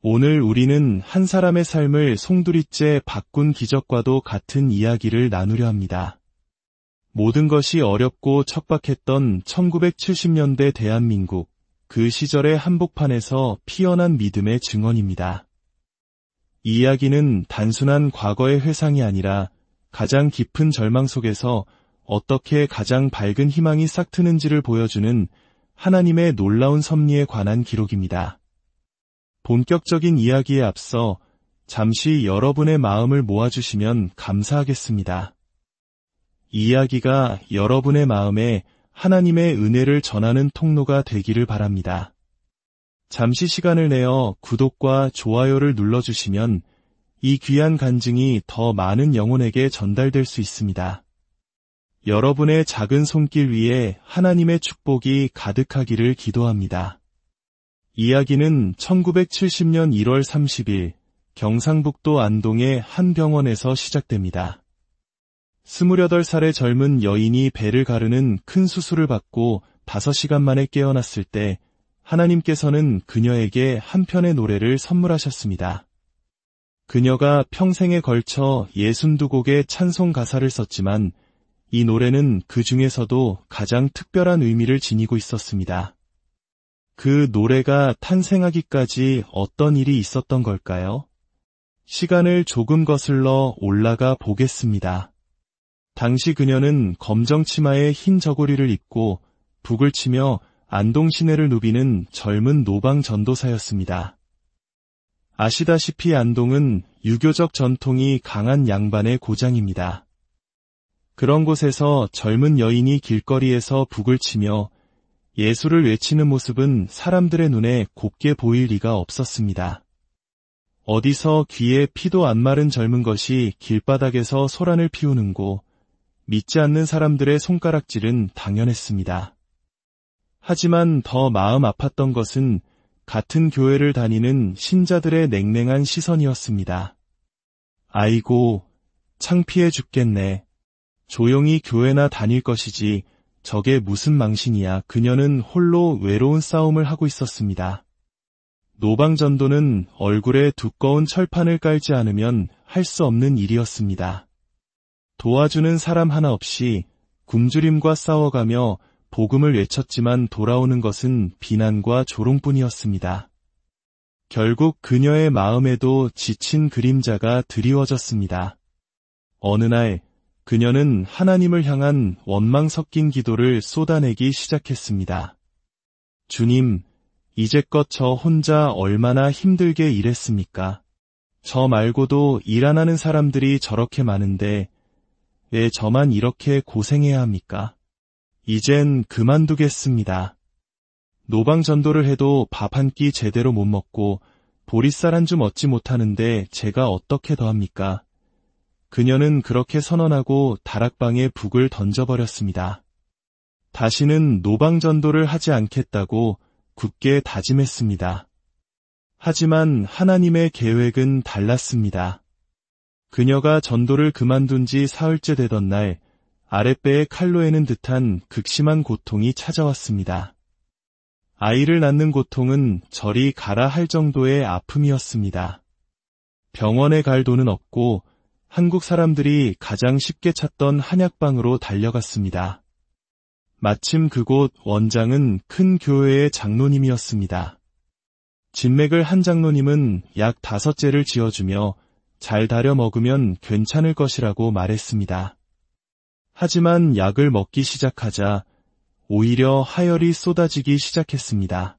오늘 우리는 한 사람의 삶을 송두리째 바꾼 기적과도 같은 이야기를 나누려 합니다. 모든 것이 어렵고 척박했던 1970년대 대한민국, 그 시절의 한복판에서 피어난 믿음의 증언입니다. 이 이야기는 단순한 과거의 회상이 아니라 가장 깊은 절망 속에서 어떻게 가장 밝은 희망이 싹트는지를 보여주는 하나님의 놀라운 섭리에 관한 기록입니다. 본격적인 이야기에 앞서 잠시 여러분의 마음을 모아주시면 감사하겠습니다. 이 이야기가 여러분의 마음에 하나님의 은혜를 전하는 통로가 되기를 바랍니다. 잠시 시간을 내어 구독과 좋아요를 눌러주시면 이 귀한 간증이 더 많은 영혼에게 전달될 수 있습니다. 여러분의 작은 손길 위에 하나님의 축복이 가득하기를 기도합니다. 이야기는 1970년 1월 30일 경상북도 안동의 한 병원에서 시작됩니다. 28살의 젊은 여인이 배를 가르는 큰 수술을 받고 5시간 만에 깨어났을 때 하나님께서는 그녀에게 한 편의 노래를 선물하셨습니다. 그녀가 평생에 걸쳐 62곡의 찬송 가사를 썼지만 이 노래는 그 중에서도 가장 특별한 의미를 지니고 있었습니다. 그 노래가 탄생하기까지 어떤 일이 있었던 걸까요? 시간을 조금 거슬러 올라가 보겠습니다. 당시 그녀는 검정 치마에 흰 저고리를 입고 북을 치며 안동 시내를 누비는 젊은 노방 전도사였습니다. 아시다시피 안동은 유교적 전통이 강한 양반의 고장입니다. 그런 곳에서 젊은 여인이 길거리에서 북을 치며 예수를 외치는 모습은 사람들의 눈에 곱게 보일 리가 없었습니다. 어디서 귀에 피도 안 마른 젊은 것이 길바닥에서 소란을 피우는고 믿지 않는 사람들의 손가락질은 당연했습니다. 하지만 더 마음 아팠던 것은 같은 교회를 다니는 신자들의 냉랭한 시선이었습니다. 아이고, 창피해 죽겠네. 조용히 교회나 다닐 것이지 저게 무슨 망신이야. 그녀는 홀로 외로운 싸움을 하고 있었습니다. 노방전도는 얼굴에 두꺼운 철판을 깔지 않으면 할 수 없는 일이었습니다. 도와주는 사람 하나 없이 굶주림과 싸워가며 복음을 외쳤지만 돌아오는 것은 비난과 조롱뿐이었습니다. 결국 그녀의 마음에도 지친 그림자가 드리워졌습니다. 어느 날 그녀는 하나님을 향한 원망 섞인 기도를 쏟아내기 시작했습니다. 주님, 이제껏 저 혼자 얼마나 힘들게 일했습니까? 저 말고도 일 안 하는 사람들이 저렇게 많은데 왜 저만 이렇게 고생해야 합니까? 이젠 그만두겠습니다. 노방전도를 해도 밥 한 끼 제대로 못 먹고 보리쌀 한 줌 얻지 못하는데 제가 어떻게 더합니까? 그녀는 그렇게 선언하고 다락방에 북을 던져버렸습니다. 다시는 노방전도를 하지 않겠다고 굳게 다짐했습니다. 하지만 하나님의 계획은 달랐습니다. 그녀가 전도를 그만둔 지 사흘째 되던 날 아랫배에 칼로 에는 듯한 극심한 고통이 찾아왔습니다. 아이를 낳는 고통은 저리 가라 할 정도의 아픔이었습니다. 병원에 갈 돈은 없고 한국 사람들이 가장 쉽게 찾던 한약방으로 달려갔습니다. 마침 그곳 원장은 큰 교회의 장로님이었습니다. 진맥을 한 장로님은 약 5재를 지어주며 잘 다려 먹으면 괜찮을 것이라고 말했습니다. 하지만 약을 먹기 시작하자 오히려 하열이 쏟아지기 시작했습니다.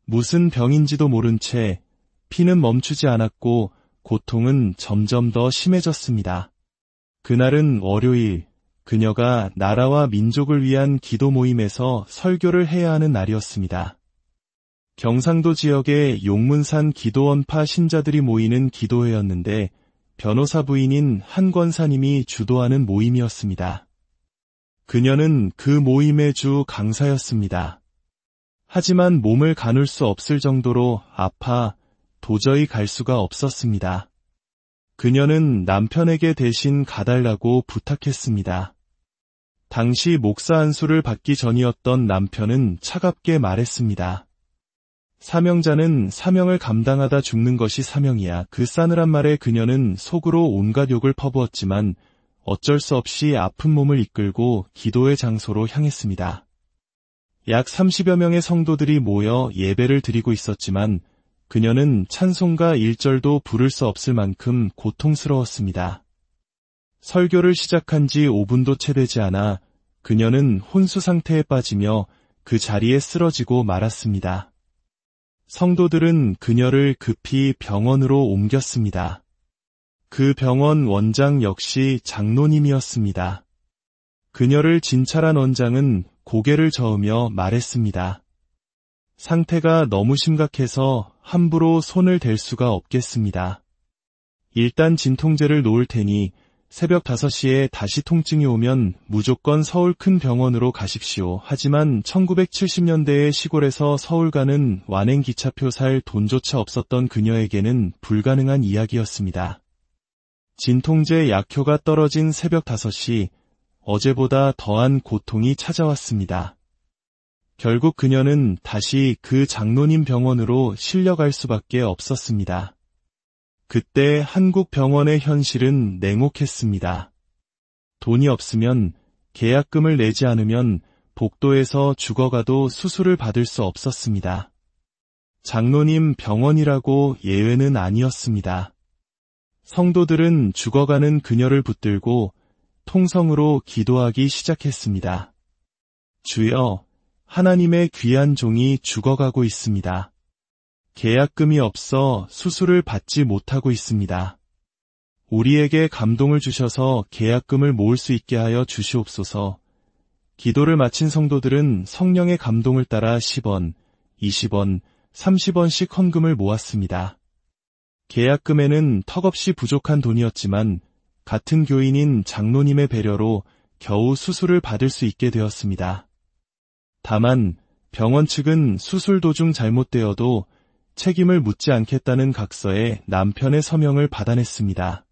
무슨 병인지도 모른 채 피는 멈추지 않았고 고통은 점점 더 심해졌습니다. 그날은 월요일, 그녀가 나라와 민족을 위한 기도 모임에서 설교를 해야 하는 날이었습니다. 경상도 지역의 용문산 기도원파 신자들이 모이는 기도회였는데 변호사 부인인 한 권사님이 주도하는 모임이었습니다. 그녀는 그 모임의 주 강사였습니다. 하지만 몸을 가눌 수 없을 정도로 아파 도저히 갈 수가 없었습니다. 그녀는 남편에게 대신 가달라고 부탁했습니다. 당시 목사 안수를 받기 전이었던 남편은 차갑게 말했습니다. 사명자는 사명을 감당하다 죽는 것이 사명이야. 그 싸늘한 말에 그녀는 속으로 온갖 욕을 퍼부었지만 어쩔 수 없이 아픈 몸을 이끌고 기도의 장소로 향했습니다. 약 30여 명의 성도들이 모여 예배를 드리고 있었지만 그녀는 찬송가 1절도 부를 수 없을 만큼 고통스러웠습니다. 설교를 시작한 지 5분도 채 되지 않아 그녀는 혼수 상태에 빠지며 그 자리에 쓰러지고 말았습니다. 성도들은 그녀를 급히 병원으로 옮겼습니다. 그 병원 원장 역시 장로님이었습니다. 그녀를 진찰한 원장은 고개를 저으며 말했습니다. 상태가 너무 심각해서 함부로 손을 댈 수가 없겠습니다. 일단 진통제를 놓을 테니 새벽 5시에 다시 통증이 오면 무조건 서울 큰 병원으로 가십시오. 하지만 1970년대의 시골에서 서울 가는 완행 기차표 살 돈조차 없었던 그녀에게는 불가능한 이야기였습니다. 진통제 약효가 떨어진 새벽 5시, 어제보다 더한 고통이 찾아왔습니다. 결국 그녀는 다시 그 장로님 병원으로 실려갈 수밖에 없었습니다. 그때 한국 병원의 현실은 냉혹했습니다. 돈이 없으면, 계약금을 내지 않으면 복도에서 죽어가도 수술을 받을 수 없었습니다. 장로님 병원이라고 예외는 아니었습니다. 성도들은 죽어가는 그녀를 붙들고 통성으로 기도하기 시작했습니다. 주여, 하나님의 귀한 종이 죽어가고 있습니다. 계약금이 없어 수술을 받지 못하고 있습니다. 우리에게 감동을 주셔서 계약금을 모을 수 있게 하여 주시옵소서. 기도를 마친 성도들은 성령의 감동을 따라 10원, 20원, 30원씩 헌금을 모았습니다. 계약금에는 턱없이 부족한 돈이었지만 같은 교인인 장로님의 배려로 겨우 수술을 받을 수 있게 되었습니다. 다만 병원 측은 수술 도중 잘못되어도 책임을 묻지 않겠다는 각서에 남편의 서명을 받아냈습니다.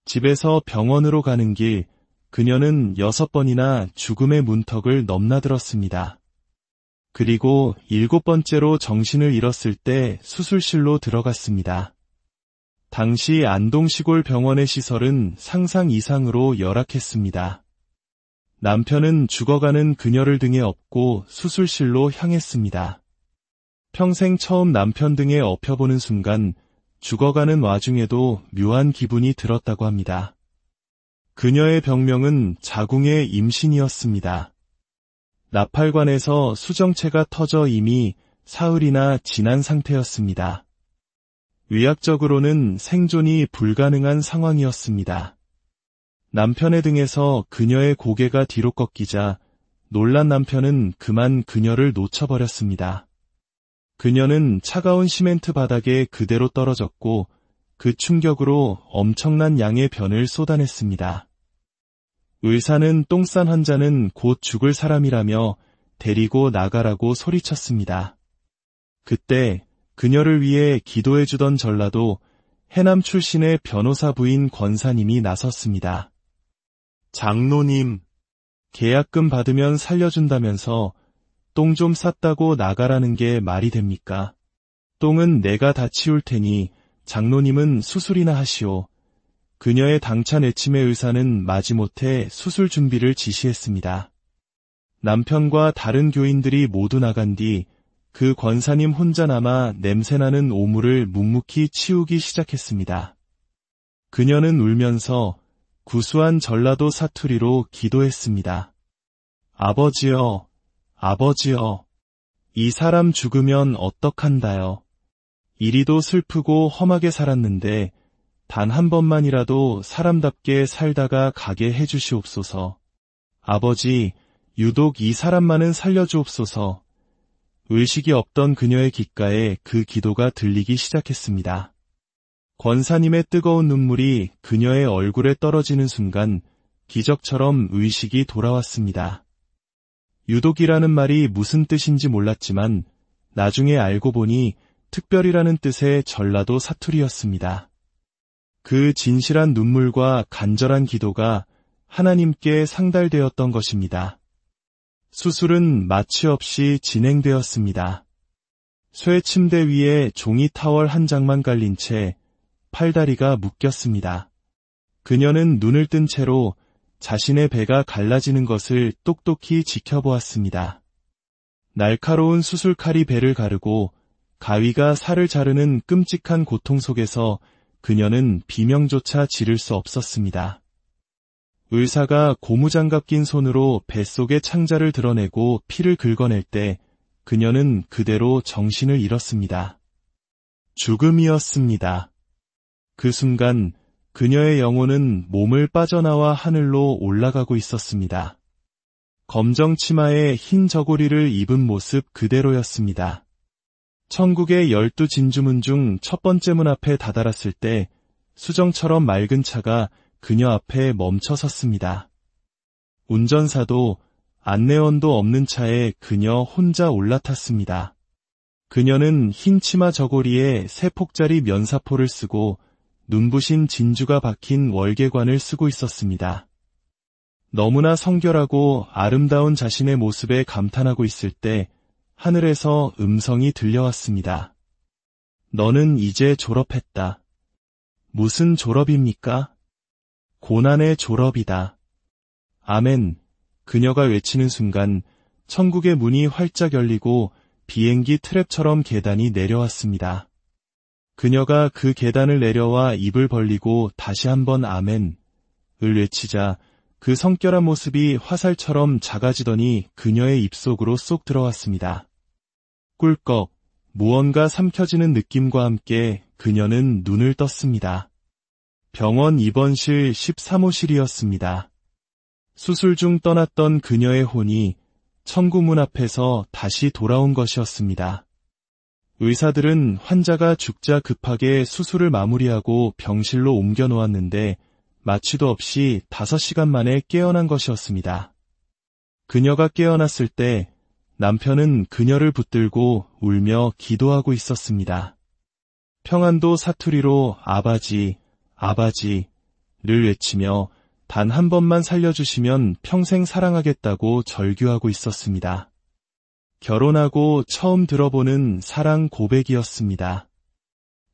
집에서 병원으로 가는 길, 그녀는 6번이나 죽음의 문턱을 넘나들었습니다. 그리고 7번째로 정신을 잃었을 때 수술실로 들어갔습니다. 당시 안동시골 병원의 시설은 상상 이상으로 열악했습니다. 남편은 죽어가는 그녀를 등에 업고 수술실로 향했습니다. 평생 처음 남편 등에 업혀보는 순간 죽어가는 와중에도 묘한 기분이 들었다고 합니다. 그녀의 병명은 자궁의 임신이었습니다. 나팔관에서 수정체가 터져 이미 사흘이나 지난 상태였습니다. 의학적으로는 생존이 불가능한 상황이었습니다. 남편의 등에서 그녀의 고개가 뒤로 꺾이자 놀란 남편은 그만 그녀를 놓쳐버렸습니다. 그녀는 차가운 시멘트 바닥에 그대로 떨어졌고 그 충격으로 엄청난 양의 변을 쏟아냈습니다. 의사는 똥 싼 환자는 곧 죽을 사람이라며 데리고 나가라고 소리쳤습니다. 그때 그녀를 위해 기도해주던 전라도 해남 출신의 변호사 부인 권사님이 나섰습니다. 장로님, 계약금 받으면 살려준다면서 똥 좀 쌌다고 나가라는 게 말이 됩니까? 똥은 내가 다 치울 테니 장로님은 수술이나 하시오. 그녀의 당찬 애침의 의사는 마지못해 수술 준비를 지시했습니다. 남편과 다른 교인들이 모두 나간 뒤 그 권사님 혼자 남아 냄새나는 오물을 묵묵히 치우기 시작했습니다. 그녀는 울면서 구수한 전라도 사투리로 기도했습니다. 아버지여, 아버지여, 이 사람 죽으면 어떡한다요. 이리도 슬프고 험하게 살았는데 단 한 번만이라도 사람답게 살다가 가게 해주시옵소서. 아버지, 유독 이 사람만은 살려주옵소서. 의식이 없던 그녀의 귓가에 그 기도가 들리기 시작했습니다. 권사님의 뜨거운 눈물이 그녀의 얼굴에 떨어지는 순간 기적처럼 의식이 돌아왔습니다. 유독이라는 말이 무슨 뜻인지 몰랐지만 나중에 알고 보니 특별이라는 뜻의 전라도 사투리였습니다. 그 진실한 눈물과 간절한 기도가 하나님께 상달되었던 것입니다. 수술은 마취 없이 진행되었습니다. 쇠 침대 위에 종이 타월 한 장만 깔린 채 팔다리가 묶였습니다. 그녀는 눈을 뜬 채로 자신의 배가 갈라지는 것을 똑똑히 지켜보았습니다. 날카로운 수술칼이 배를 가르고 가위가 살을 자르는 끔찍한 고통 속에서 그녀는 비명조차 지를 수 없었습니다. 의사가 고무장갑 낀 손으로 뱃속의 창자를 드러내고 피를 긁어낼 때 그녀는 그대로 정신을 잃었습니다. 죽음이었습니다. 그 순간 그녀의 영혼은 몸을 빠져나와 하늘로 올라가고 있었습니다. 검정 치마에 흰 저고리를 입은 모습 그대로였습니다. 천국의 12진주문 중 첫 번째 문 앞에 다다랐을 때 수정처럼 맑은 차가 그녀 앞에 멈춰 섰습니다. 운전사도 안내원도 없는 차에 그녀 혼자 올라탔습니다. 그녀는 흰 치마 저고리에 3폭짜리 면사포를 쓰고 눈부신 진주가 박힌 월계관을 쓰고 있었습니다. 너무나 성결하고 아름다운 자신의 모습에 감탄하고 있을 때 하늘에서 음성이 들려왔습니다. 너는 이제 졸업했다. 무슨 졸업입니까? 고난의 졸업이다. 아멘. 그녀가 외치는 순간 천국의 문이 활짝 열리고 비행기 트랩처럼 계단이 내려왔습니다. 그녀가 그 계단을 내려와 입을 벌리고 다시 한번 아멘을 외치자 그 성결한 모습이 화살처럼 작아지더니 그녀의 입속으로 쏙 들어왔습니다. 꿀꺽, 무언가 삼켜지는 느낌과 함께 그녀는 눈을 떴습니다. 병원 입원실 13호실이었습니다. 수술 중 떠났던 그녀의 혼이 천국문 앞에서 다시 돌아온 것이었습니다. 의사들은 환자가 죽자 급하게 수술을 마무리하고 병실로 옮겨 놓았는데 마취도 없이 5시간 만에 깨어난 것이었습니다. 그녀가 깨어났을 때 남편은 그녀를 붙들고 울며 기도하고 있었습니다. 평안도 사투리로 아바지, 아바지를 외치며 단 한 번만 살려주시면 평생 사랑하겠다고 절규하고 있었습니다. 결혼하고 처음 들어보는 사랑 고백이었습니다.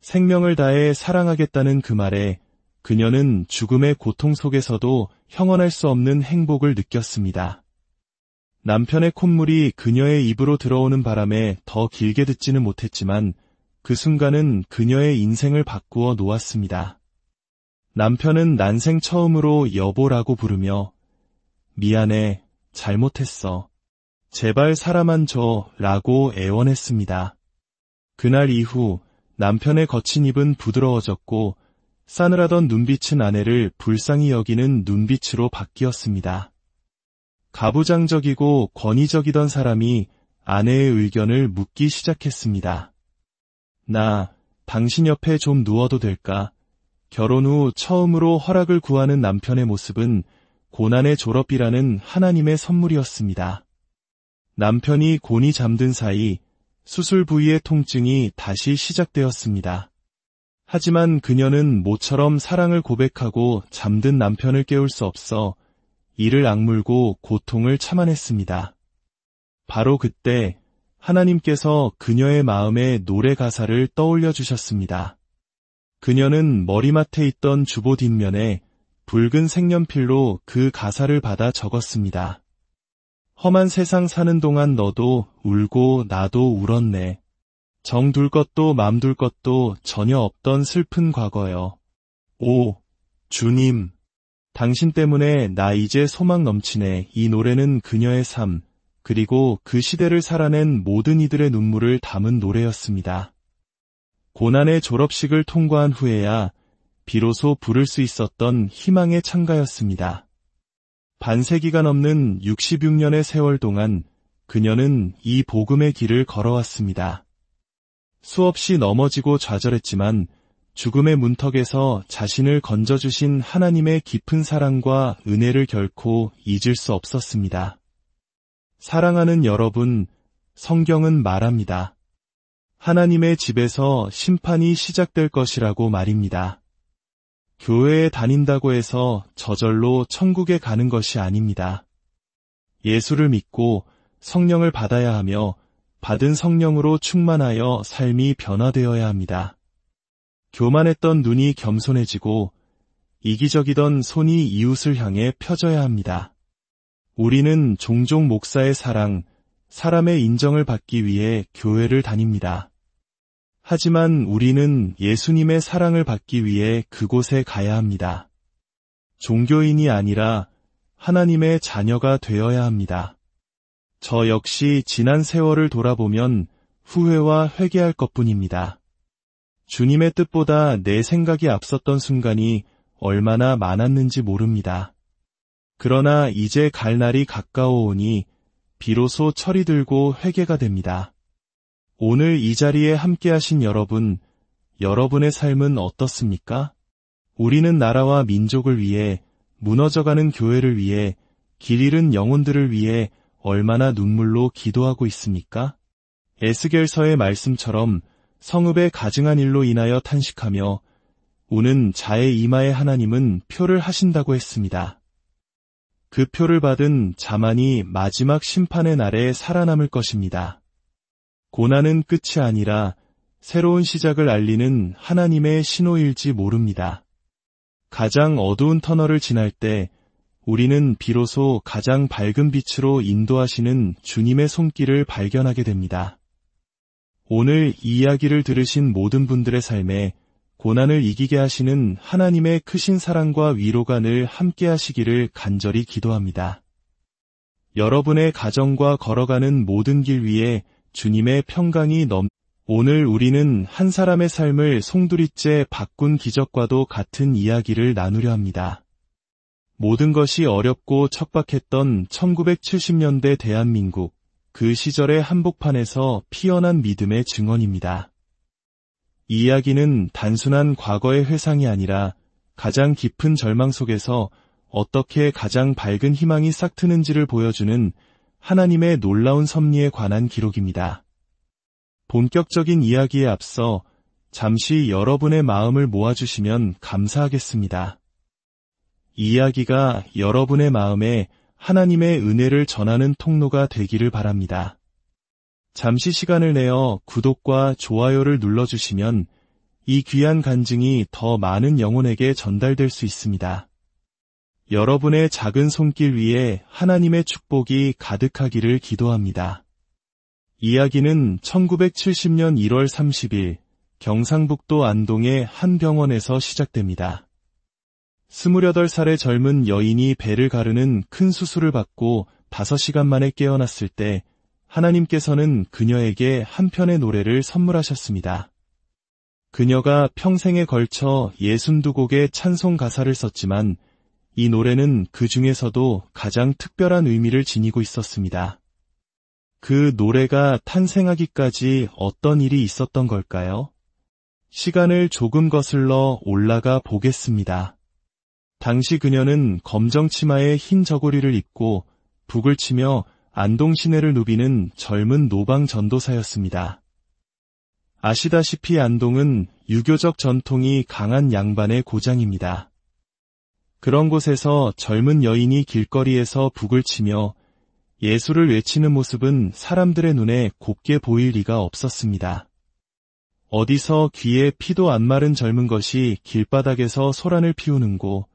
생명을 다해 사랑하겠다는 그 말에 그녀는 죽음의 고통 속에서도 형언할 수 없는 행복을 느꼈습니다. 남편의 콧물이 그녀의 입으로 들어오는 바람에 더 길게 듣지는 못했지만 그 순간은 그녀의 인생을 바꾸어 놓았습니다. 남편은 난생 처음으로 여보라고 부르며 미안해, 잘못했어. 제발 사람만 줘 라고 애원했습니다. 그날 이후 남편의 거친 입은 부드러워졌고 싸늘하던 눈빛은 아내를 불쌍히 여기는 눈빛으로 바뀌었습니다. 가부장적이고 권위적이던 사람이 아내의 의견을 묻기 시작했습니다. 나, 당신 옆에 좀 누워도 될까? 결혼 후 처음으로 허락을 구하는 남편의 모습은 고난의 졸업이라는 하나님의 선물이었습니다. 남편이 곤히 잠든 사이 수술 부위의 통증이 다시 시작되었습니다. 하지만 그녀는 모처럼 사랑을 고백하고 잠든 남편을 깨울 수 없어 이를 악물고 고통을 참아냈습니다. 바로 그때 하나님께서 그녀의 마음에 노래 가사를 떠올려 주셨습니다. 그녀는 머리맡에 있던 주보 뒷면에 붉은 색연필로 그 가사를 받아 적었습니다. 험한 세상 사는 동안 너도 울고 나도 울었네. 정 둘 것도 맘 둘 것도 전혀 없던 슬픈 과거여. 오, 주님. 당신 때문에 나 이제 소망 넘치네. 이 노래는 그녀의 삶, 그리고 그 시대를 살아낸 모든 이들의 눈물을 담은 노래였습니다. 고난의 졸업식을 통과한 후에야 비로소 부를 수 있었던 희망의 창가였습니다. 반세기가 넘는 66년의 세월 동안 그녀는 이 복음의 길을 걸어왔습니다. 수없이 넘어지고 좌절했지만 죽음의 문턱에서 자신을 건져주신 하나님의 깊은 사랑과 은혜를 결코 잊을 수 없었습니다. 사랑하는 여러분, 성경은 말합니다. 하나님의 집에서 심판이 시작될 것이라고 말입니다. 교회에 다닌다고 해서 저절로 천국에 가는 것이 아닙니다. 예수를 믿고 성령을 받아야 하며 받은 성령으로 충만하여 삶이 변화되어야 합니다. 교만했던 눈이 겸손해지고 이기적이던 손이 이웃을 향해 펴져야 합니다. 우리는 종종 목사의 사랑, 사람의 인정을 받기 위해 교회를 다닙니다. 하지만 우리는 예수님의 사랑을 받기 위해 그곳에 가야 합니다. 종교인이 아니라 하나님의 자녀가 되어야 합니다. 저 역시 지난 세월을 돌아보면 후회와 회개할 것뿐입니다. 주님의 뜻보다 내 생각이 앞섰던 순간이 얼마나 많았는지 모릅니다. 그러나 이제 갈 날이 가까워오니 비로소 철이 들고 회개가 됩니다. 오늘 이 자리에 함께하신 여러분, 여러분의 삶은 어떻습니까? 우리는 나라와 민족을 위해, 무너져가는 교회를 위해, 길 잃은 영혼들을 위해 얼마나 눈물로 기도하고 있습니까? 에스겔서의 말씀처럼 성읍의 가증한 일로 인하여 탄식하며 우는 자의 이마에 하나님은 표를 하신다고 했습니다. 그 표를 받은 자만이 마지막 심판의 날에 살아남을 것입니다. 고난은 끝이 아니라 새로운 시작을 알리는 하나님의 신호일지 모릅니다. 가장 어두운 터널을 지날 때 우리는 비로소 가장 밝은 빛으로 인도하시는 주님의 손길을 발견하게 됩니다. 오늘 이 이야기를 들으신 모든 분들의 삶에 고난을 이기게 하시는 하나님의 크신 사랑과 위로가 늘 함께 하시기를 간절히 기도합니다. 여러분의 가정과 걸어가는 모든 길 위에 주님의 평강이 오늘 우리는 한 사람의 삶을 송두리째 바꾼 기적과도 같은 이야기를 나누려 합니다. 모든 것이 어렵고 척박했던 1970년대 대한민국, 그 시절의 한복판에서 피어난 믿음의 증언입니다. 이 이야기는 단순한 과거의 회상이 아니라 가장 깊은 절망 속에서 어떻게 가장 밝은 희망이 싹트는지를 보여주는 하나님의 놀라운 섭리에 관한 기록입니다. 본격적인 이야기에 앞서 잠시 여러분의 마음을 모아주시면 감사하겠습니다. 이 이야기가 여러분의 마음에 하나님의 은혜를 전하는 통로가 되기를 바랍니다. 잠시 시간을 내어 구독과 좋아요를 눌러주시면 이 귀한 간증이 더 많은 영혼에게 전달될 수 있습니다. 여러분의 작은 손길 위에 하나님의 축복이 가득하기를 기도합니다. 이야기는 1970년 1월 30일 경상북도 안동의 한 병원에서 시작됩니다. 28살의 젊은 여인이 배를 가르는 큰 수술을 받고 5시간 만에 깨어났을 때 하나님께서는 그녀에게 한 편의 노래를 선물하셨습니다. 그녀가 평생에 걸쳐 62곡의 찬송 가사를 썼지만 이 노래는 그 중에서도 가장 특별한 의미를 지니고 있었습니다. 그 노래가 탄생하기까지 어떤 일이 있었던 걸까요? 시간을 조금 거슬러 올라가 보겠습니다. 당시 그녀는 검정 치마에 흰 저고리를 입고 북을 치며 안동 시내를 누비는 젊은 노방 전도사였습니다. 아시다시피 안동은 유교적 전통이 강한 양반의 고장입니다. 그런 곳에서 젊은 여인이 길거리에서 북을 치며 예수를 외치는 모습은 사람들의 눈에 곱게 보일 리가 없었습니다. 어디서 귀에 피도 안 마른 젊은 것이 길바닥에서 소란을 피우는고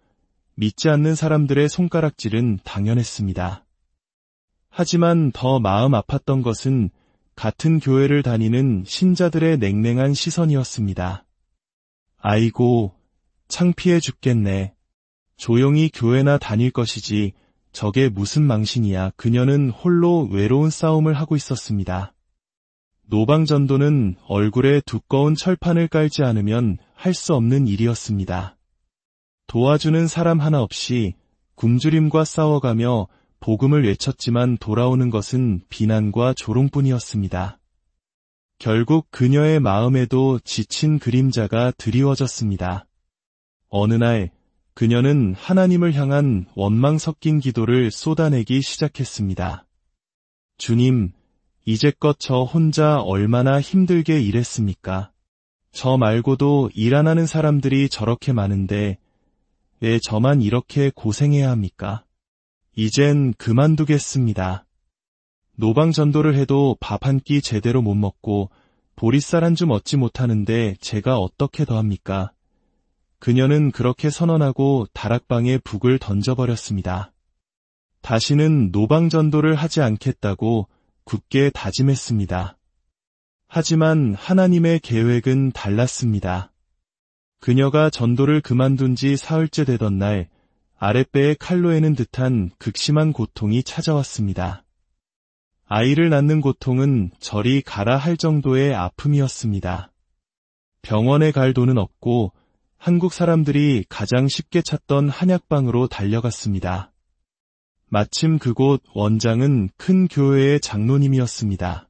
믿지 않는 사람들의 손가락질은 당연했습니다. 하지만 더 마음 아팠던 것은 같은 교회를 다니는 신자들의 냉랭한 시선이었습니다. 아이고, 창피해 죽겠네. 조용히 교회나 다닐 것이지 저게 무슨 망신이야. 그녀는 홀로 외로운 싸움을 하고 있었습니다. 노방전도는 얼굴에 두꺼운 철판을 깔지 않으면 할 수 없는 일이었습니다. 도와주는 사람 하나 없이 굶주림과 싸워가며 복음을 외쳤지만 돌아오는 것은 비난과 조롱뿐이었습니다. 결국 그녀의 마음에도 지친 그림자가 드리워졌습니다. 어느 날 그녀는 하나님을 향한 원망 섞인 기도를 쏟아내기 시작했습니다. 주님, 이제껏 저 혼자 얼마나 힘들게 일했습니까? 저 말고도 일 안 하는 사람들이 저렇게 많은데 왜 저만 이렇게 고생해야 합니까? 이젠 그만두겠습니다. 노방 전도를 해도 밥 한 끼 제대로 못 먹고 보리쌀 한 줌 얻지 못하는데 제가 어떻게 더합니까? 그녀는 그렇게 선언하고 다락방에 북을 던져버렸습니다. 다시는 노방 전도를 하지 않겠다고 굳게 다짐했습니다. 하지만 하나님의 계획은 달랐습니다. 그녀가 전도를 그만둔 지 사흘째 되던 날 아랫배에 칼로 에는 듯한 극심한 고통이 찾아왔습니다. 아이를 낳는 고통은 저리 가라 할 정도의 아픔이었습니다. 병원에 갈 돈은 없고 한국 사람들이 가장 쉽게 찾던 한약방으로 달려갔습니다. 마침 그곳 원장은 큰 교회의 장로님이었습니다.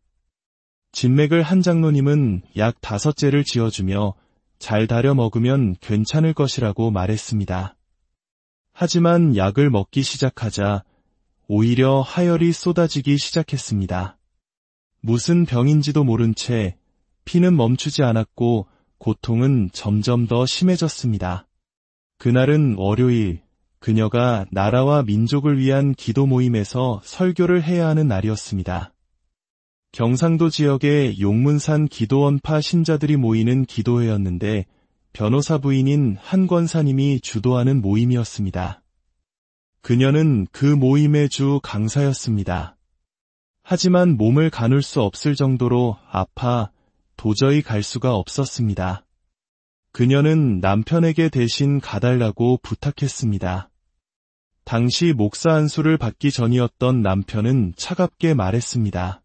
진맥을 한 장로님은 약 5제를 지어주며 잘 다려 먹으면 괜찮을 것이라고 말했습니다. 하지만 약을 먹기 시작하자 오히려 하열이 쏟아지기 시작했습니다. 무슨 병인지도 모른 채 피는 멈추지 않았고 고통은 점점 더 심해졌습니다. 그날은 월요일, 그녀가 나라와 민족을 위한 기도 모임에서 설교를 해야 하는 날이었습니다. 경상도 지역의 용문산 기도원파 신자들이 모이는 기도회였는데 변호사 부인인 한 권사님이 주도하는 모임이었습니다. 그녀는 그 모임의 주 강사였습니다. 하지만 몸을 가눌 수 없을 정도로 아파 도저히 갈 수가 없었습니다. 그녀는 남편에게 대신 가달라고 부탁했습니다. 당시 목사 안수를 받기 전이었던 남편은 차갑게 말했습니다.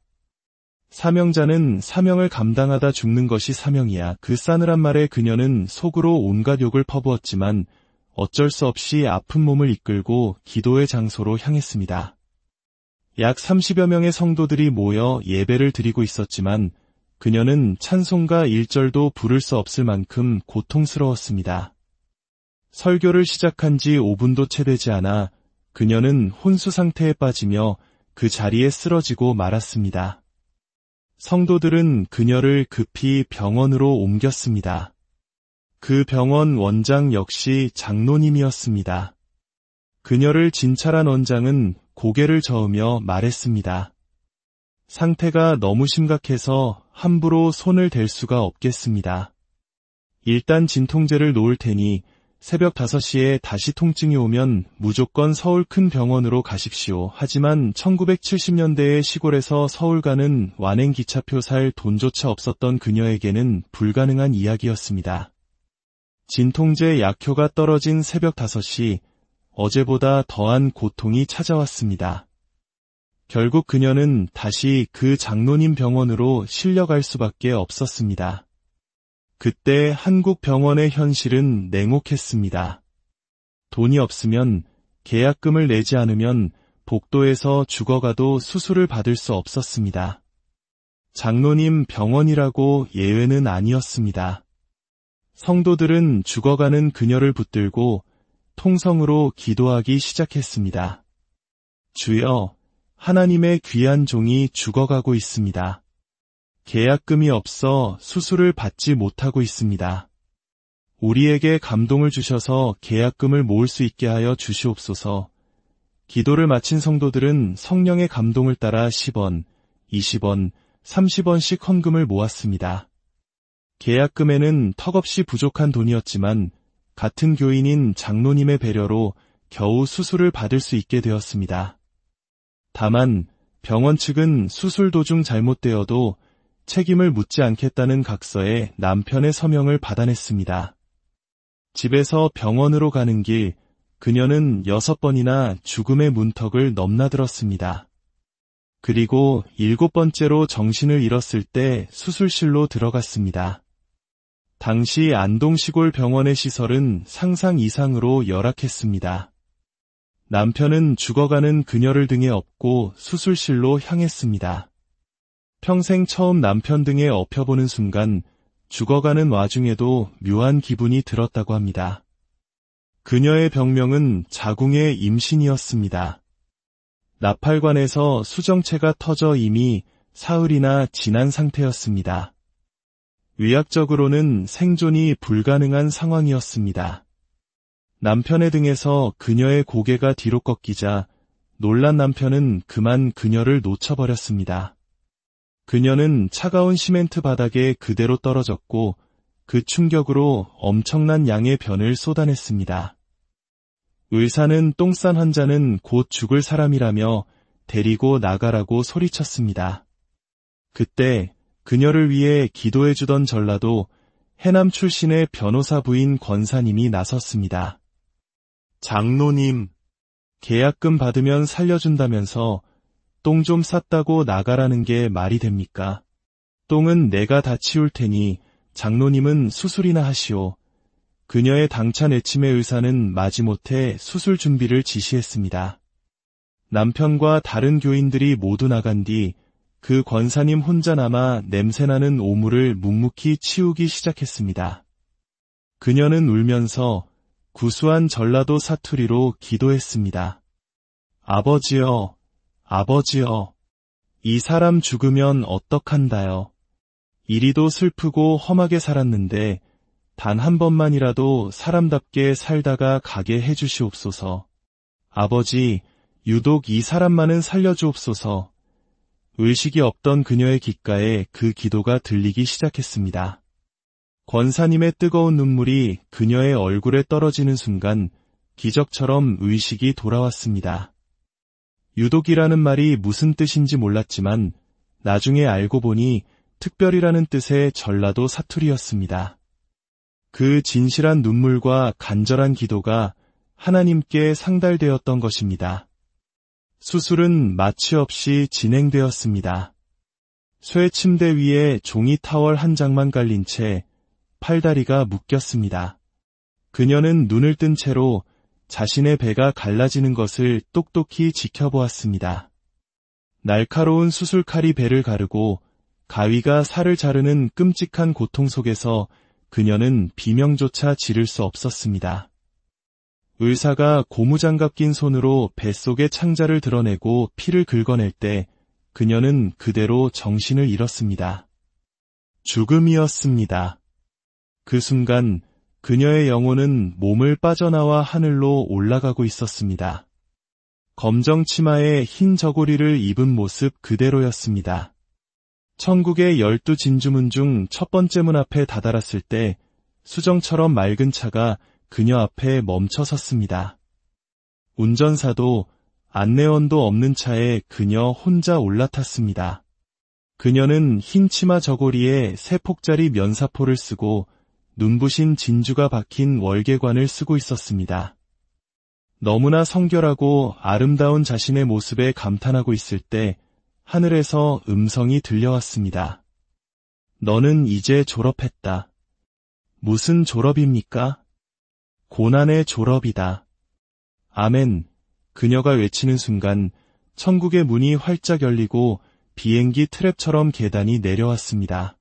사명자는 사명을 감당하다 죽는 것이 사명이야. 그 싸늘한 말에 그녀는 속으로 온갖 욕을 퍼부었지만 어쩔 수 없이 아픈 몸을 이끌고 기도의 장소로 향했습니다. 약 30여 명의 성도들이 모여 예배를 드리고 있었지만 그녀는 찬송가 1절도 부를 수 없을 만큼 고통스러웠습니다. 설교를 시작한 지 5분도 채 되지 않아 그녀는 혼수 상태에 빠지며 그 자리에 쓰러지고 말았습니다. 성도들은 그녀를 급히 병원으로 옮겼습니다. 그 병원 원장 역시 장로님이었습니다. 그녀를 진찰한 원장은 고개를 저으며 말했습니다. 상태가 너무 심각해서 함부로 손을 댈 수가 없겠습니다. 일단 진통제를 놓을 테니 새벽 5시에 다시 통증이 오면 무조건 서울 큰 병원으로 가십시오. 하지만 1970년대의 시골에서 서울 가는 완행 기차표 살 돈조차 없었던 그녀에게는 불가능한 이야기였습니다. 진통제 약효가 떨어진 새벽 5시, 어제보다 더한 고통이 찾아왔습니다. 결국 그녀는 다시 그 장로님 병원으로 실려갈 수밖에 없었습니다. 그때 한국 병원의 현실은 냉혹했습니다. 돈이 없으면 계약금을 내지 않으면 복도에서 죽어가도 수술을 받을 수 없었습니다. 장로님 병원이라고 예외는 아니었습니다. 성도들은 죽어가는 그녀를 붙들고 통성으로 기도하기 시작했습니다. 주여, 하나님의 귀한 종이 죽어가고 있습니다. 계약금이 없어 수술을 받지 못하고 있습니다. 우리에게 감동을 주셔서 계약금을 모을 수 있게 하여 주시옵소서. 기도를 마친 성도들은 성령의 감동을 따라 10원, 20원, 30원씩 헌금을 모았습니다. 계약금에는 턱없이 부족한 돈이었지만 같은 교인인 장로님의 배려로 겨우 수술을 받을 수 있게 되었습니다. 다만 병원 측은 수술 도중 잘못되어도 책임을 묻지 않겠다는 각서에 남편의 서명을 받아냈습니다. 집에서 병원으로 가는 길, 그녀는 6번이나 죽음의 문턱을 넘나들었습니다. 그리고 7번째로 정신을 잃었을 때 수술실로 들어갔습니다. 당시 안동시골 병원의 시설은 상상 이상으로 열악했습니다. 남편은 죽어가는 그녀를 등에 업고 수술실로 향했습니다. 평생 처음 남편 등에 업혀보는 순간 죽어가는 와중에도 묘한 기분이 들었다고 합니다. 그녀의 병명은 자궁의 임신이었습니다. 나팔관에서 수정체가 터져 이미 사흘이나 지난 상태였습니다. 의학적으로는 생존이 불가능한 상황이었습니다. 남편의 등에서 그녀의 고개가 뒤로 꺾이자 놀란 남편은 그만 그녀를 놓쳐버렸습니다. 그녀는 차가운 시멘트 바닥에 그대로 떨어졌고 그 충격으로 엄청난 양의 변을 쏟아냈습니다. 의사는 똥 싼 환자는 곧 죽을 사람이라며 데리고 나가라고 소리쳤습니다. 그때 그녀를 위해 기도해주던 전라도 해남 출신의 변호사 부인 권사님이 나섰습니다. 장로님, 계약금 받으면 살려준다면서 똥 좀 쌌다고 나가라는 게 말이 됩니까? 똥은 내가 다 치울 테니 장로님은 수술이나 하시오. 그녀의 당찬 외침에 의사는 마지못해 수술 준비를 지시했습니다. 남편과 다른 교인들이 모두 나간 뒤 그 권사님 혼자 남아 냄새나는 오물을 묵묵히 치우기 시작했습니다. 그녀는 울면서 구수한 전라도 사투리로 기도했습니다. 아버지여, 아버지여, 이 사람 죽으면 어떡한다요. 이리도 슬프고 험하게 살았는데 단 한 번만이라도 사람답게 살다가 가게 해주시옵소서. 아버지, 유독 이 사람만은 살려주옵소서. 의식이 없던 그녀의 귓가에 그 기도가 들리기 시작했습니다. 권사님의 뜨거운 눈물이 그녀의 얼굴에 떨어지는 순간 기적처럼 의식이 돌아왔습니다. 유독이라는 말이 무슨 뜻인지 몰랐지만 나중에 알고 보니 특별이라는 뜻의 전라도 사투리였습니다. 그 진실한 눈물과 간절한 기도가 하나님께 상달되었던 것입니다. 수술은 마취 없이 진행되었습니다. 쇠 침대 위에 종이 타월 한 장만 깔린 채 팔다리가 묶였습니다. 그녀는 눈을 뜬 채로 자신의 배가 갈라지는 것을 똑똑히 지켜보았습니다. 날카로운 수술칼이 배를 가르고 가위가 살을 자르는 끔찍한 고통 속에서 그녀는 비명조차 지를 수 없었습니다. 의사가 고무장갑 낀 손으로 뱃속의 창자를 드러내고 피를 긁어낼 때 그녀는 그대로 정신을 잃었습니다. 죽음이었습니다. 그 순간 그녀의 영혼은 몸을 빠져나와 하늘로 올라가고 있었습니다. 검정 치마에 흰 저고리를 입은 모습 그대로였습니다. 천국의 12진주문 중 첫 번째 문 앞에 다다랐을 때 수정처럼 맑은 차가 그녀 앞에 멈춰 섰습니다. 운전사도 안내원도 없는 차에 그녀 혼자 올라탔습니다. 그녀는 흰 치마 저고리에 세 폭짜리 면사포를 쓰고 눈부신 진주가 박힌 월계관을 쓰고 있었습니다. 너무나 성결하고 아름다운 자신의 모습에 감탄하고 있을 때 하늘에서 음성이 들려왔습니다. 너는 이제 졸업했다. 무슨 졸업입니까? 고난의 졸업이다. 아멘. 그녀가 외치는 순간 천국의 문이 활짝 열리고 비행기 트랩처럼 계단이 내려왔습니다.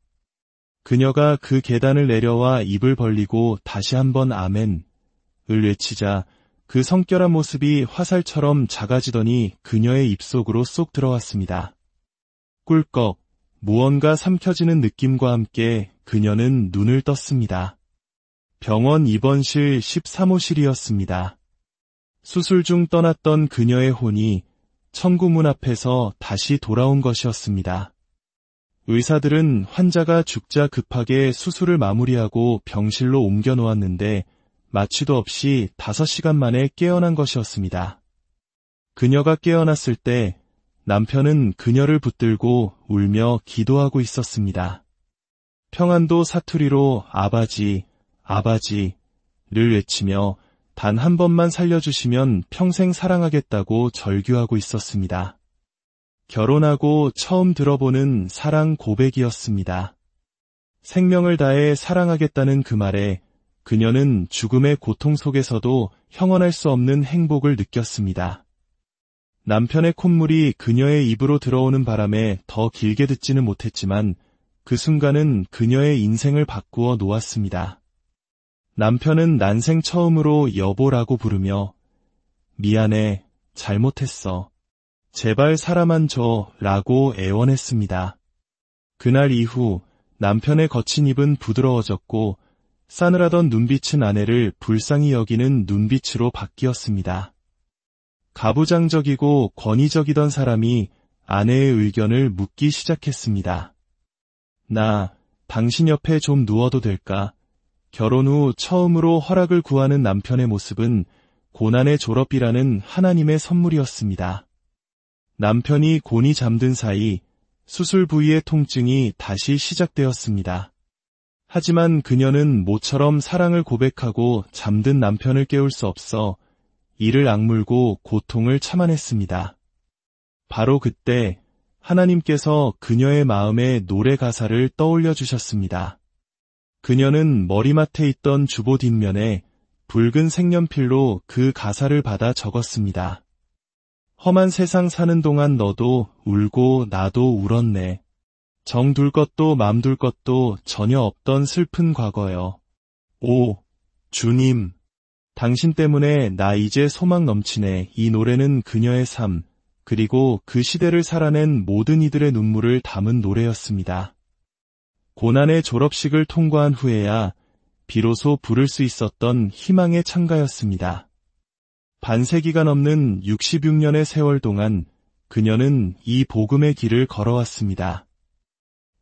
그녀가 그 계단을 내려와 입을 벌리고 다시 한번 아멘을 외치자 그 성결한 모습이 화살처럼 작아지더니 그녀의 입속으로 쏙 들어왔습니다. 꿀꺽, 무언가 삼켜지는 느낌과 함께 그녀는 눈을 떴습니다. 병원 입원실 13호실이었습니다. 수술 중 떠났던 그녀의 혼이 천국문 앞에서 다시 돌아온 것이었습니다. 의사들은 환자가 죽자 급하게 수술을 마무리하고 병실로 옮겨 놓았는데 마취도 없이 5시간 만에 깨어난 것이었습니다. 그녀가 깨어났을 때 남편은 그녀를 붙들고 울며 기도하고 있었습니다. 평안도 사투리로 아바지, 아바지를 외치며 단 한 번만 살려주시면 평생 사랑하겠다고 절규하고 있었습니다. 결혼하고 처음 들어보는 사랑 고백이었습니다. 생명을 다해 사랑하겠다는 그 말에 그녀는 죽음의 고통 속에서도 형언할 수 없는 행복을 느꼈습니다. 남편의 콧물이 그녀의 입으로 들어오는 바람에 더 길게 듣지는 못했지만 그 순간은 그녀의 인생을 바꾸어 놓았습니다. 남편은 난생 처음으로 여보라고 부르며 미안해, 잘못했어. 제발 사람만 줘 라고 애원했습니다. 그날 이후 남편의 거친 입은 부드러워졌고 싸늘하던 눈빛은 아내를 불쌍히 여기는 눈빛으로 바뀌었습니다. 가부장적이고 권위적이던 사람이 아내의 의견을 묻기 시작했습니다. 나, 당신 옆에 좀 누워도 될까? 결혼 후 처음으로 허락을 구하는 남편의 모습은 고난의 졸업이라는 하나님의 선물이었습니다. 남편이 곤히 잠든 사이 수술 부위의 통증이 다시 시작되었습니다. 하지만 그녀는 모처럼 사랑을 고백하고 잠든 남편을 깨울 수 없어 이를 악물고 고통을 참아냈습니다. 바로 그때 하나님께서 그녀의 마음에 노래 가사를 떠올려 주셨습니다. 그녀는 머리맡에 있던 주보 뒷면에 붉은 색연필로 그 가사를 받아 적었습니다. 험한 세상 사는 동안 너도 울고 나도 울었네. 정 둘 것도 맘 둘 것도 전혀 없던 슬픈 과거여. 오, 주님. 당신 때문에 나 이제 소망 넘치네. 이 노래는 그녀의 삶, 그리고 그 시대를 살아낸 모든 이들의 눈물을 담은 노래였습니다. 고난의 졸업식을 통과한 후에야 비로소 부를 수 있었던 희망의 찬가였습니다. 반세기가 넘는 66년의 세월 동안 그녀는 이 복음의 길을 걸어왔습니다.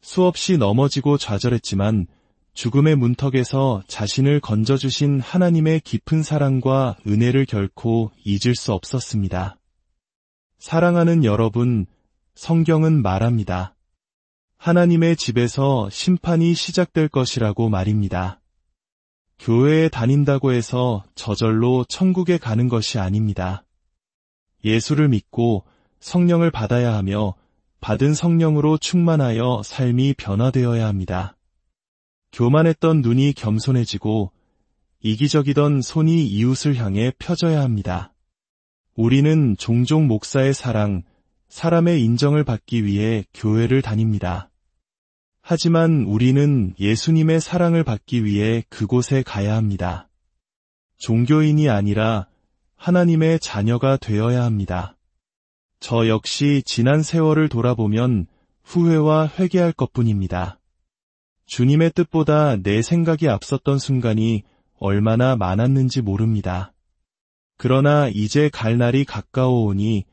수없이 넘어지고 좌절했지만 죽음의 문턱에서 자신을 건져주신 하나님의 깊은 사랑과 은혜를 결코 잊을 수 없었습니다. 사랑하는 여러분, 성경은 말합니다. 하나님의 집에서 심판이 시작될 것이라고 말입니다. 교회에 다닌다고 해서 저절로 천국에 가는 것이 아닙니다. 예수를 믿고 성령을 받아야 하며 받은 성령으로 충만하여 삶이 변화되어야 합니다. 교만했던 눈이 겸손해지고 이기적이던 손이 이웃을 향해 펴져야 합니다. 우리는 종종 목사의 사랑, 사람의 인정을 받기 위해 교회를 다닙니다. 하지만 우리는 예수님의 사랑을 받기 위해 그곳에 가야 합니다. 종교인이 아니라 하나님의 자녀가 되어야 합니다. 저 역시 지난 세월을 돌아보면 후회와 회개할 것뿐입니다. 주님의 뜻보다 내 생각이 앞섰던 순간이 얼마나 많았는지 모릅니다. 그러나 이제 갈 날이 가까워오니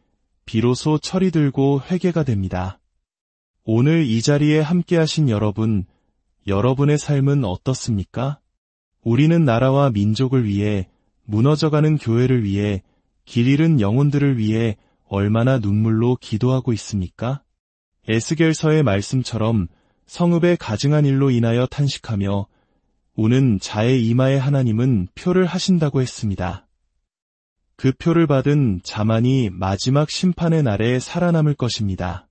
비로소 철이 들고 회개가 됩니다. 오늘 이 자리에 함께하신 여러분, 여러분의 삶은 어떻습니까? 우리는 나라와 민족을 위해, 무너져가는 교회를 위해, 길 잃은 영혼들을 위해 얼마나 눈물로 기도하고 있습니까? 에스겔서의 말씀처럼 성읍의 가증한 일로 인하여 탄식하며 우는 자의 이마에 하나님은 표를 하신다고 했습니다. 그 표를 받은 자만이 마지막 심판의 날에 살아남을 것입니다.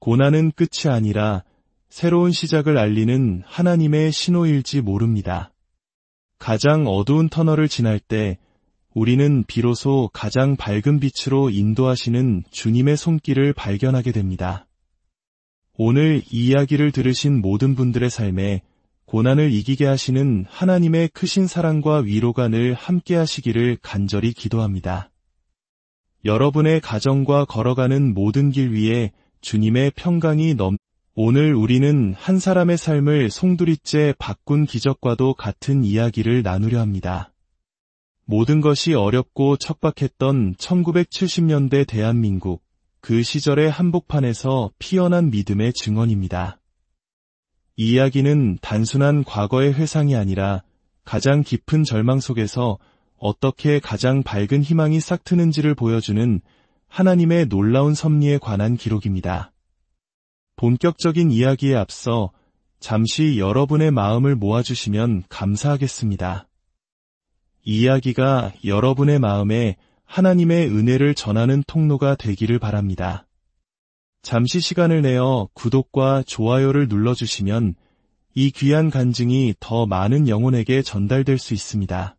고난은 끝이 아니라 새로운 시작을 알리는 하나님의 신호일지 모릅니다. 가장 어두운 터널을 지날 때 우리는 비로소 가장 밝은 빛으로 인도하시는 주님의 손길을 발견하게 됩니다. 오늘 이 이야기를 들으신 모든 분들의 삶에 고난을 이기게 하시는 하나님의 크신 사랑과 위로가 늘 함께 하시기를 간절히 기도합니다. 여러분의 가정과 걸어가는 모든 길 위에 주님의 평강이 오늘 우리는 한 사람의 삶을 송두리째 바꾼 기적과도 같은 이야기를 나누려 합니다. 모든 것이 어렵고 척박했던 1970년대 대한민국, 그 시절의 한복판에서 피어난 믿음의 증언입니다. 이 이야기는 단순한 과거의 회상이 아니라 가장 깊은 절망 속에서 어떻게 가장 밝은 희망이 싹트는지를 보여주는 하나님의 놀라운 섭리에 관한 기록입니다. 본격적인 이야기에 앞서 잠시 여러분의 마음을 모아주시면 감사하겠습니다. 이 이야기가 여러분의 마음에 하나님의 은혜를 전하는 통로가 되기를 바랍니다. 잠시 시간을 내어 구독과 좋아요를 눌러주시면 이 귀한 간증이 더 많은 영혼에게 전달될 수 있습니다.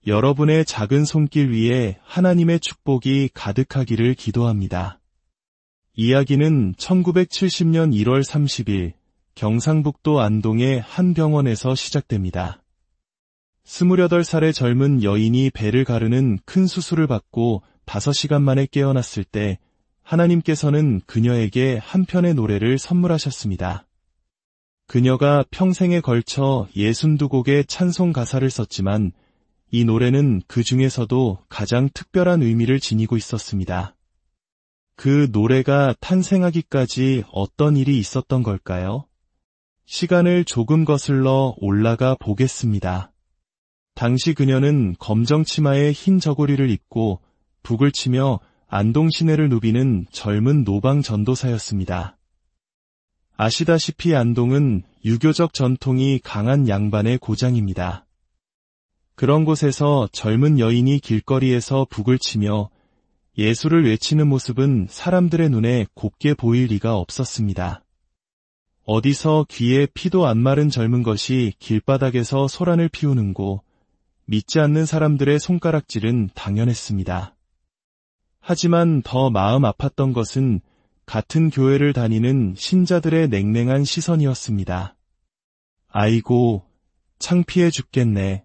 여러분의 작은 손길 위에 하나님의 축복이 가득하기를 기도합니다. 이야기는 1970년 1월 30일 경상북도 안동의 한 병원에서 시작됩니다. 28살의 젊은 여인이 배를 가르는 큰 수술을 받고 5시간 만에 깨어났을 때 하나님께서는 그녀에게 한 편의 노래를 선물하셨습니다. 그녀가 평생에 걸쳐 62곡의 찬송 가사를 썼지만 이 노래는 그 중에서도 가장 특별한 의미를 지니고 있었습니다. 그 노래가 탄생하기까지 어떤 일이 있었던 걸까요? 시간을 조금 거슬러 올라가 보겠습니다. 당시 그녀는 검정 치마에 흰 저고리를 입고 북을 치며 안동 시내를 누비는 젊은 노방 전도사였습니다. 아시다시피 안동은 유교적 전통이 강한 양반의 고장입니다. 그런 곳에서 젊은 여인이 길거리에서 북을 치며 예수를 외치는 모습은 사람들의 눈에 곱게 보일 리가 없었습니다. 어디서 귀에 피도 안 마른 젊은 것이 길바닥에서 소란을 피우는고 믿지 않는 사람들의 손가락질은 당연했습니다. 하지만 더 마음 아팠던 것은 같은 교회를 다니는 신자들의 냉랭한 시선이었습니다. 아이고, 창피해 죽겠네.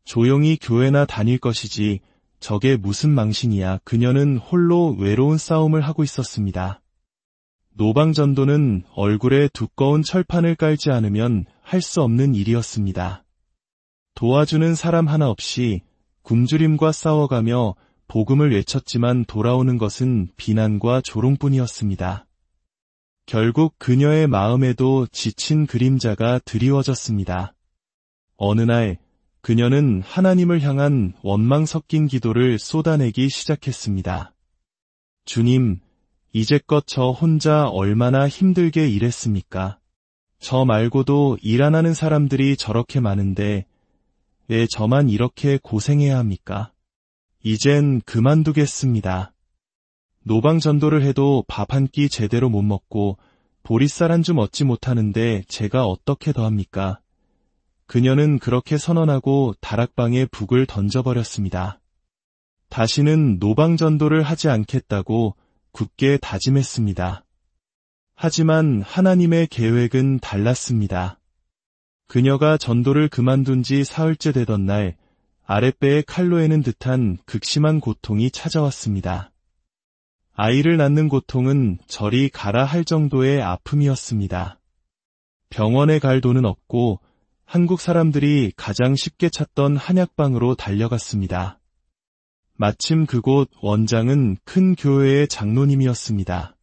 조용히 교회나 다닐 것이지 저게 무슨 망신이야. 그녀는 홀로 외로운 싸움을 하고 있었습니다. 노방전도는 얼굴에 두꺼운 철판을 깔지 않으면 할 수 없는 일이었습니다. 도와주는 사람 하나 없이 굶주림과 싸워가며 복음을 외쳤지만 돌아오는 것은 비난과 조롱뿐이었습니다. 결국 그녀의 마음에도 지친 그림자가 드리워졌습니다. 어느 날 그녀는 하나님을 향한 원망 섞인 기도를 쏟아내기 시작했습니다. 주님, 이제껏 저 혼자 얼마나 힘들게 일했습니까? 저 말고도 일 안 하는 사람들이 저렇게 많은데 왜 저만 이렇게 고생해야 합니까? 이젠 그만두겠습니다. 노방 전도를 해도 밥 한 끼 제대로 못 먹고 보리쌀 한 줌 얻지 못하는데 제가 어떻게 더합니까? 그녀는 그렇게 선언하고 다락방에 북을 던져버렸습니다. 다시는 노방 전도를 하지 않겠다고 굳게 다짐했습니다. 하지만 하나님의 계획은 달랐습니다. 그녀가 전도를 그만둔 지 사흘째 되던 날 아랫배에 칼로 에는 듯한 극심한 고통이 찾아왔습니다. 아이를 낳는 고통은 저리 가라 할 정도의 아픔이었습니다. 병원에 갈 돈은 없고 한국 사람들이 가장 쉽게 찾던 한약방으로 달려갔습니다. 마침 그곳 원장은 큰 교회의 장로님이었습니다.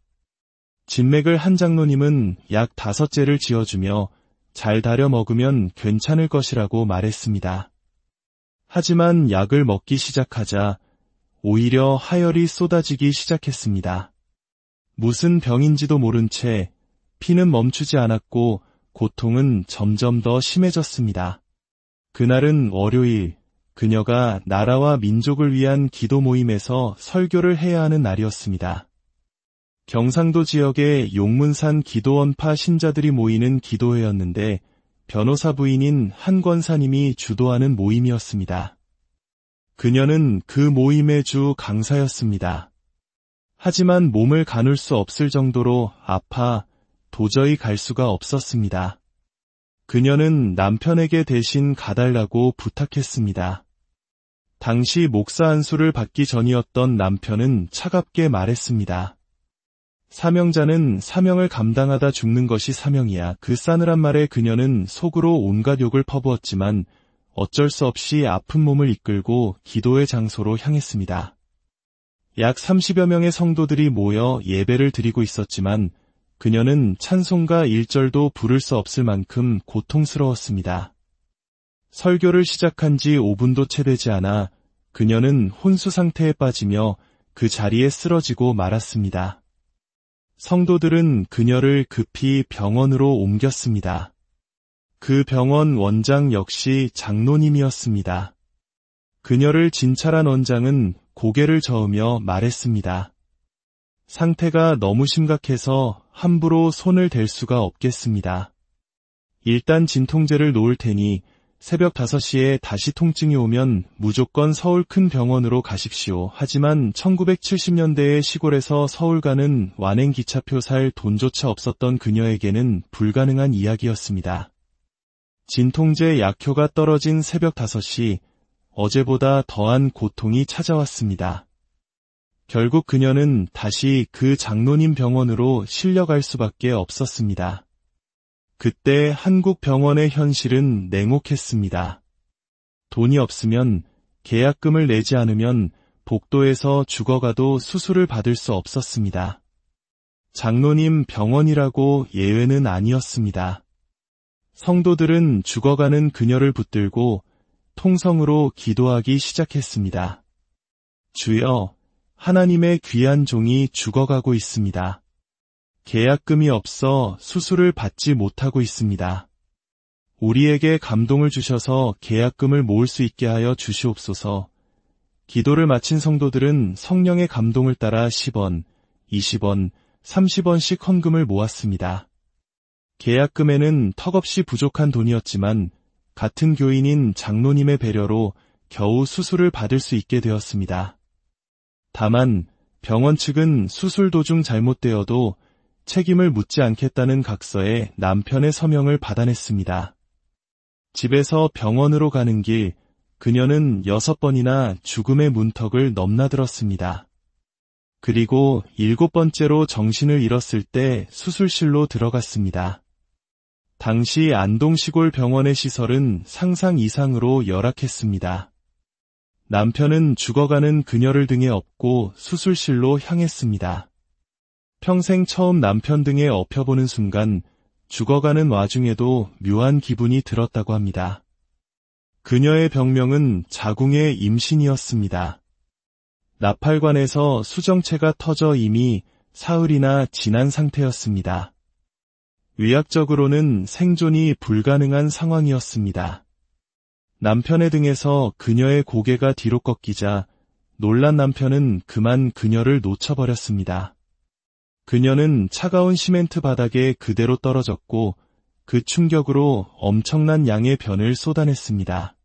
진맥을 한 장로님은 약 5제를 지어주며 잘 다려 먹으면 괜찮을 것이라고 말했습니다. 하지만 약을 먹기 시작하자 오히려 하열이 쏟아지기 시작했습니다. 무슨 병인지도 모른 채 피는 멈추지 않았고 고통은 점점 더 심해졌습니다. 그날은 월요일, 그녀가 나라와 민족을 위한 기도 모임에서 설교를 해야 하는 날이었습니다. 경상도 지역의 용문산 기도원파 신자들이 모이는 기도회였는데 변호사 부인인 한 권사님이 주도하는 모임이었습니다. 그녀는 그 모임의 주 강사였습니다. 하지만 몸을 가눌 수 없을 정도로 아파 도저히 갈 수가 없었습니다. 그녀는 남편에게 대신 가달라고 부탁했습니다. 당시 목사 안수를 받기 전이었던 남편은 차갑게 말했습니다. 사명자는 사명을 감당하다 죽는 것이 사명이야. 그 싸늘한 말에 그녀는 속으로 온갖 욕을 퍼부었지만 어쩔 수 없이 아픈 몸을 이끌고 기도의 장소로 향했습니다. 약 30여 명의 성도들이 모여 예배를 드리고 있었지만 그녀는 찬송가 1절도 부를 수 없을 만큼 고통스러웠습니다. 설교를 시작한 지 5분도 채 되지 않아 그녀는 혼수 상태에 빠지며 그 자리에 쓰러지고 말았습니다. 성도들은 그녀를 급히 병원으로 옮겼습니다. 그 병원 원장 역시 장로님이었습니다. 그녀를 진찰한 원장은 고개를 저으며 말했습니다. 상태가 너무 심각해서 함부로 손을 댈 수가 없겠습니다. 일단 진통제를 놓을 테니 새벽 5시에 다시 통증이 오면 무조건 서울 큰 병원으로 가십시오. 하지만 1970년대의 시골에서 서울 가는 완행 기차표 살 돈조차 없었던 그녀에게는 불가능한 이야기였습니다. 진통제 약효가 떨어진 새벽 5시, 어제보다 더한 고통이 찾아왔습니다. 결국 그녀는 다시 그 장로님 병원으로 실려갈 수밖에 없었습니다. 그때 한국 병원의 현실은 냉혹했습니다. 돈이 없으면 계약금을 내지 않으면 복도에서 죽어가도 수술을 받을 수 없었습니다. 장로님 병원이라고 예외는 아니었습니다. 성도들은 죽어가는 그녀를 붙들고 통성으로 기도하기 시작했습니다. 주여, 하나님의 귀한 종이 죽어가고 있습니다. 계약금이 없어 수술을 받지 못하고 있습니다. 우리에게 감동을 주셔서 계약금을 모을 수 있게 하여 주시옵소서. 기도를 마친 성도들은 성령의 감동을 따라 10원, 20원, 30원씩 헌금을 모았습니다. 계약금에는 턱없이 부족한 돈이었지만 같은 교인인 장로님의 배려로 겨우 수술을 받을 수 있게 되었습니다. 다만 병원 측은 수술 도중 잘못되어도 책임을 묻지 않겠다는 각서에 남편의 서명을 받아냈습니다. 집에서 병원으로 가는 길, 그녀는 6번이나 죽음의 문턱을 넘나들었습니다. 그리고 7번째로 정신을 잃었을 때 수술실로 들어갔습니다. 당시 안동시골병원의 시설은 상상 이상으로 열악했습니다. 남편은 죽어가는 그녀를 등에 업고 수술실로 향했습니다. 평생 처음 남편 등에 업혀보는 순간 죽어가는 와중에도 묘한 기분이 들었다고 합니다. 그녀의 병명은 자궁의 임신이었습니다. 나팔관에서 수정체가 터져 이미 사흘이나 지난 상태였습니다. 의학적으로는 생존이 불가능한 상황이었습니다. 남편의 등에서 그녀의 고개가 뒤로 꺾이자 놀란 남편은 그만 그녀를 놓쳐버렸습니다. 그녀는 차가운 시멘트 바닥에 그대로 떨어졌고 그 충격으로 엄청난 양의 변을 쏟아냈습니다.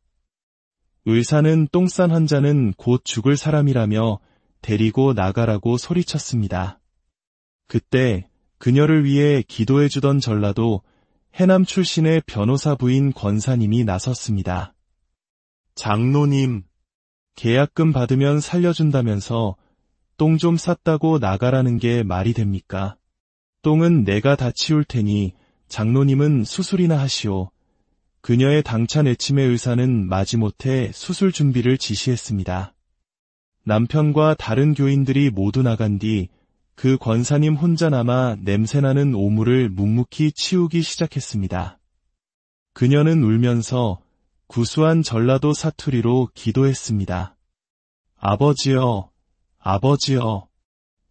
의사는 똥 싼 환자는 곧 죽을 사람이라며 데리고 나가라고 소리쳤습니다. 그때 그녀를 위해 기도해주던 전라도 해남 출신의 변호사 부인 권사님이 나섰습니다. 장로님, 계약금 받으면 살려준다면서 똥 좀 쌌다고 나가라는 게 말이 됩니까? 똥은 내가 다 치울 테니 장로님은 수술이나 하시오. 그녀의 당찬 애침의 의사는 마지못해 수술 준비를 지시했습니다. 남편과 다른 교인들이 모두 나간 뒤 그 권사님 혼자 남아 냄새나는 오물을 묵묵히 치우기 시작했습니다. 그녀는 울면서 구수한 전라도 사투리로 기도했습니다. 아버지여, 아버지여,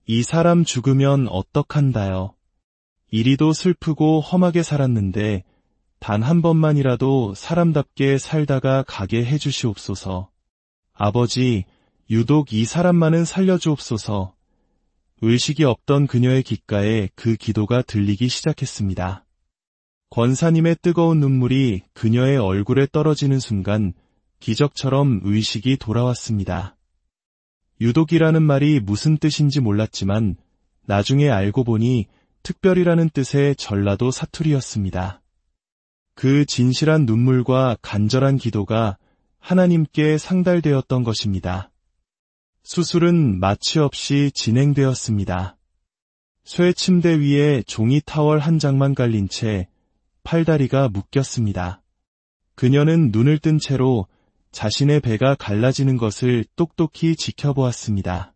이 사람 죽으면 어떡한다요. 이리도 슬프고 험하게 살았는데 단 한 번만이라도 사람답게 살다가 가게 해주시옵소서. 아버지, 유독 이 사람만은 살려주옵소서. 의식이 없던 그녀의 귓가에 그 기도가 들리기 시작했습니다. 권사님의 뜨거운 눈물이 그녀의 얼굴에 떨어지는 순간 기적처럼 의식이 돌아왔습니다. 유독이라는 말이 무슨 뜻인지 몰랐지만 나중에 알고 보니 특별이라는 뜻의 전라도 사투리였습니다. 그 진실한 눈물과 간절한 기도가 하나님께 상달되었던 것입니다. 수술은 마취 없이 진행되었습니다. 쇠 침대 위에 종이 타월 한 장만 깔린 채 팔다리가 묶였습니다. 그녀는 눈을 뜬 채로 자신의 배가 갈라지는 것을 똑똑히 지켜보았습니다.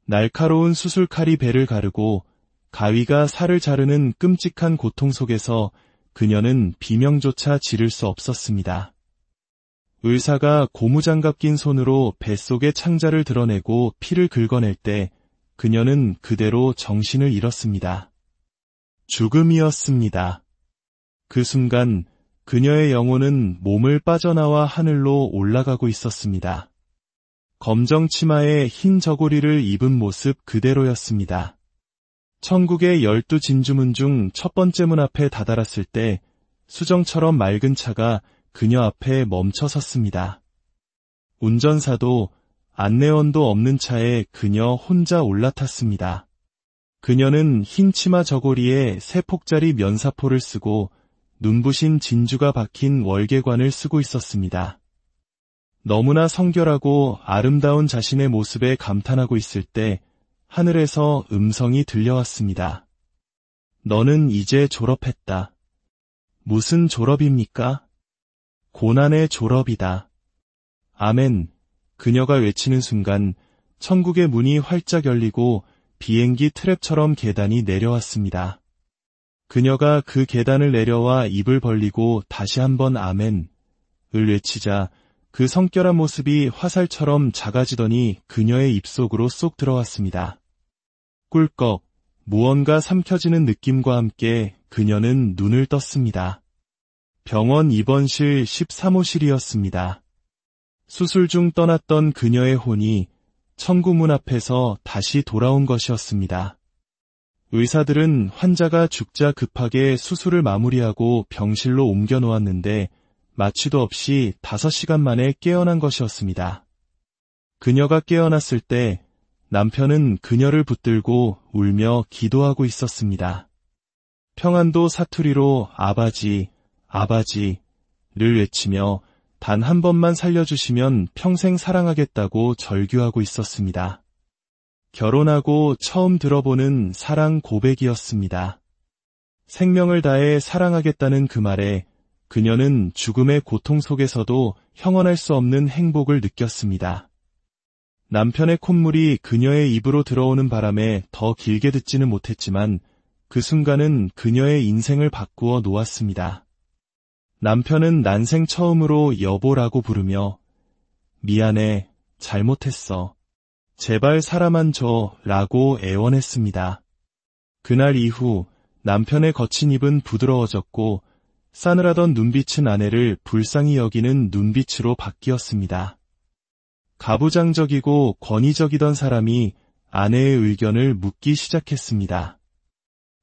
날카로운 수술칼이 배를 가르고 가위가 살을 자르는 끔찍한 고통 속에서 그녀는 비명조차 지를 수 없었습니다. 의사가 고무장갑 낀 손으로 뱃속의 창자를 드러내고 피를 긁어낼 때 그녀는 그대로 정신을 잃었습니다. 죽음이었습니다. 그 순간 그녀의 영혼은 몸을 빠져나와 하늘로 올라가고 있었습니다. 검정 치마에 흰 저고리를 입은 모습 그대로였습니다. 천국의 12진주문 중 첫 번째 문 앞에 다다랐을 때 수정처럼 맑은 차가 그녀 앞에 멈춰 섰습니다. 운전사도 안내원도 없는 차에 그녀 혼자 올라탔습니다. 그녀는 흰 치마 저고리에 3폭짜리 면사포를 쓰고 눈부신 진주가 박힌 월계관을 쓰고 있었습니다. 너무나 성결하고 아름다운 자신의 모습에 감탄하고 있을 때 하늘에서 음성이 들려왔습니다. 너는 이제 졸업했다. 무슨 졸업입니까? 고난의 졸업이다. 아멘. 그녀가 외치는 순간 천국의 문이 활짝 열리고 비행기 트랩처럼 계단이 내려왔습니다. 그녀가 그 계단을 내려와 입을 벌리고 다시 한번 아멘을 외치자 그 성결한 모습이 화살처럼 작아지더니 그녀의 입속으로 쏙 들어왔습니다. 꿀꺽, 무언가 삼켜지는 느낌과 함께 그녀는 눈을 떴습니다. 병원 입원실 13호실이었습니다. 수술 중 떠났던 그녀의 혼이 천국문 앞에서 다시 돌아온 것이었습니다. 의사들은 환자가 죽자 급하게 수술을 마무리하고 병실로 옮겨 놓았는데 마취도 없이 5시간 만에 깨어난 것이었습니다. 그녀가 깨어났을 때 남편은 그녀를 붙들고 울며 기도하고 있었습니다. 평안도 사투리로 아바지, 아바지를 외치며 단 한 번만 살려주시면 평생 사랑하겠다고 절규하고 있었습니다. 결혼하고 처음 들어보는 사랑 고백이었습니다. 생명을 다해 사랑하겠다는 그 말에 그녀는 죽음의 고통 속에서도 형언할 수 없는 행복을 느꼈습니다. 남편의 콧물이 그녀의 입으로 들어오는 바람에 더 길게 듣지는 못했지만 그 순간은 그녀의 인생을 바꾸어 놓았습니다. 남편은 난생 처음으로 여보라고 부르며 미안해, 잘못했어. 제발 사람만 줘 라고 애원했습니다. 그날 이후 남편의 거친 입은 부드러워졌고 싸늘하던 눈빛은 아내를 불쌍히 여기는 눈빛으로 바뀌었습니다. 가부장적이고 권위적이던 사람이 아내의 의견을 묻기 시작했습니다.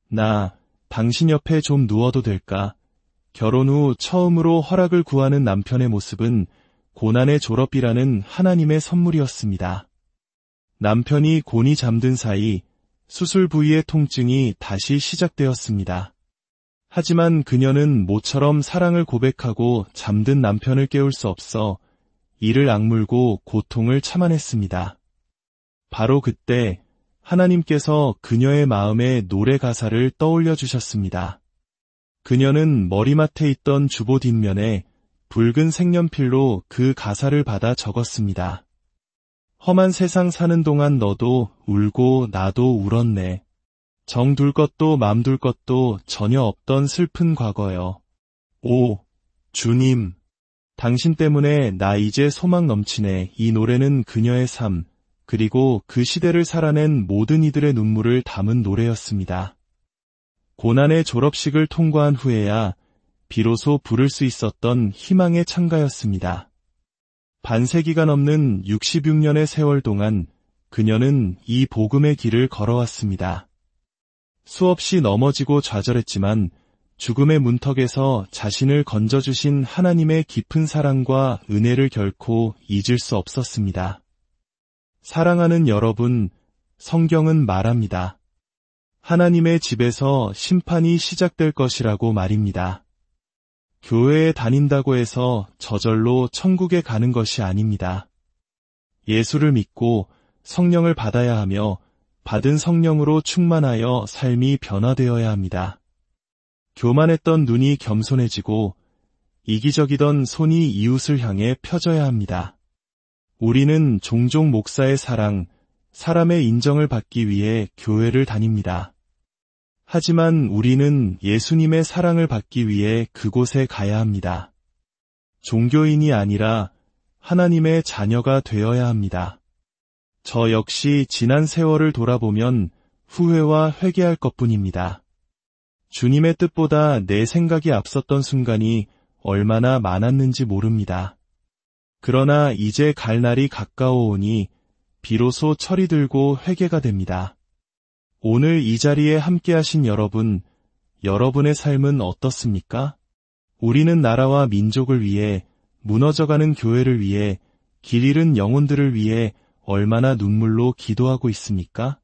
나, 당신 옆에 좀 누워도 될까? 결혼 후 처음으로 허락을 구하는 남편의 모습은 고난의 졸업이라는 하나님의 선물이었습니다. 남편이 곤히 잠든 사이 수술 부위의 통증이 다시 시작되었습니다. 하지만 그녀는 모처럼 사랑을 고백하고 잠든 남편을 깨울 수 없어 이를 악물고 고통을 참아냈습니다. 바로 그때 하나님께서 그녀의 마음에 노래 가사를 떠올려 주셨습니다. 그녀는 머리맡에 있던 주보 뒷면에 붉은 색연필로 그 가사를 받아 적었습니다. 험한 세상 사는 동안 너도 울고 나도 울었네. 정 둘 것도 맘 둘 것도 전혀 없던 슬픈 과거여. 오, 주님. 당신 때문에 나 이제 소망 넘치네. 이 노래는 그녀의 삶, 그리고 그 시대를 살아낸 모든 이들의 눈물을 담은 노래였습니다. 고난의 졸업식을 통과한 후에야 비로소 부를 수 있었던 희망의 찬가였습니다. 반세기가 넘는 66년의 세월 동안 그녀는 이 복음의 길을 걸어왔습니다. 수없이 넘어지고 좌절했지만 죽음의 문턱에서 자신을 건져주신 하나님의 깊은 사랑과 은혜를 결코 잊을 수 없었습니다. 사랑하는 여러분, 성경은 말합니다. 하나님의 집에서 심판이 시작될 것이라고 말입니다. 교회에 다닌다고 해서 저절로 천국에 가는 것이 아닙니다. 예수를 믿고 성령을 받아야 하며 받은 성령으로 충만하여 삶이 변화되어야 합니다. 교만했던 눈이 겸손해지고 이기적이던 손이 이웃을 향해 펴져야 합니다. 우리는 종종 목사의 사랑, 사람의 인정을 받기 위해 교회를 다닙니다. 하지만 우리는 예수님의 사랑을 받기 위해 그곳에 가야 합니다. 종교인이 아니라 하나님의 자녀가 되어야 합니다. 저 역시 지난 세월을 돌아보면 후회와 회개할 것뿐입니다. 주님의 뜻보다 내 생각이 앞섰던 순간이 얼마나 많았는지 모릅니다. 그러나 이제 갈 날이 가까워오니 비로소 철이 들고 회개가 됩니다. 오늘 이 자리에 함께하신 여러분, 여러분의 삶은 어떻습니까? 우리는 나라와 민족을 위해, 무너져가는 교회를 위해, 길 잃은 영혼들을 위해 얼마나 눈물로 기도하고 있습니까?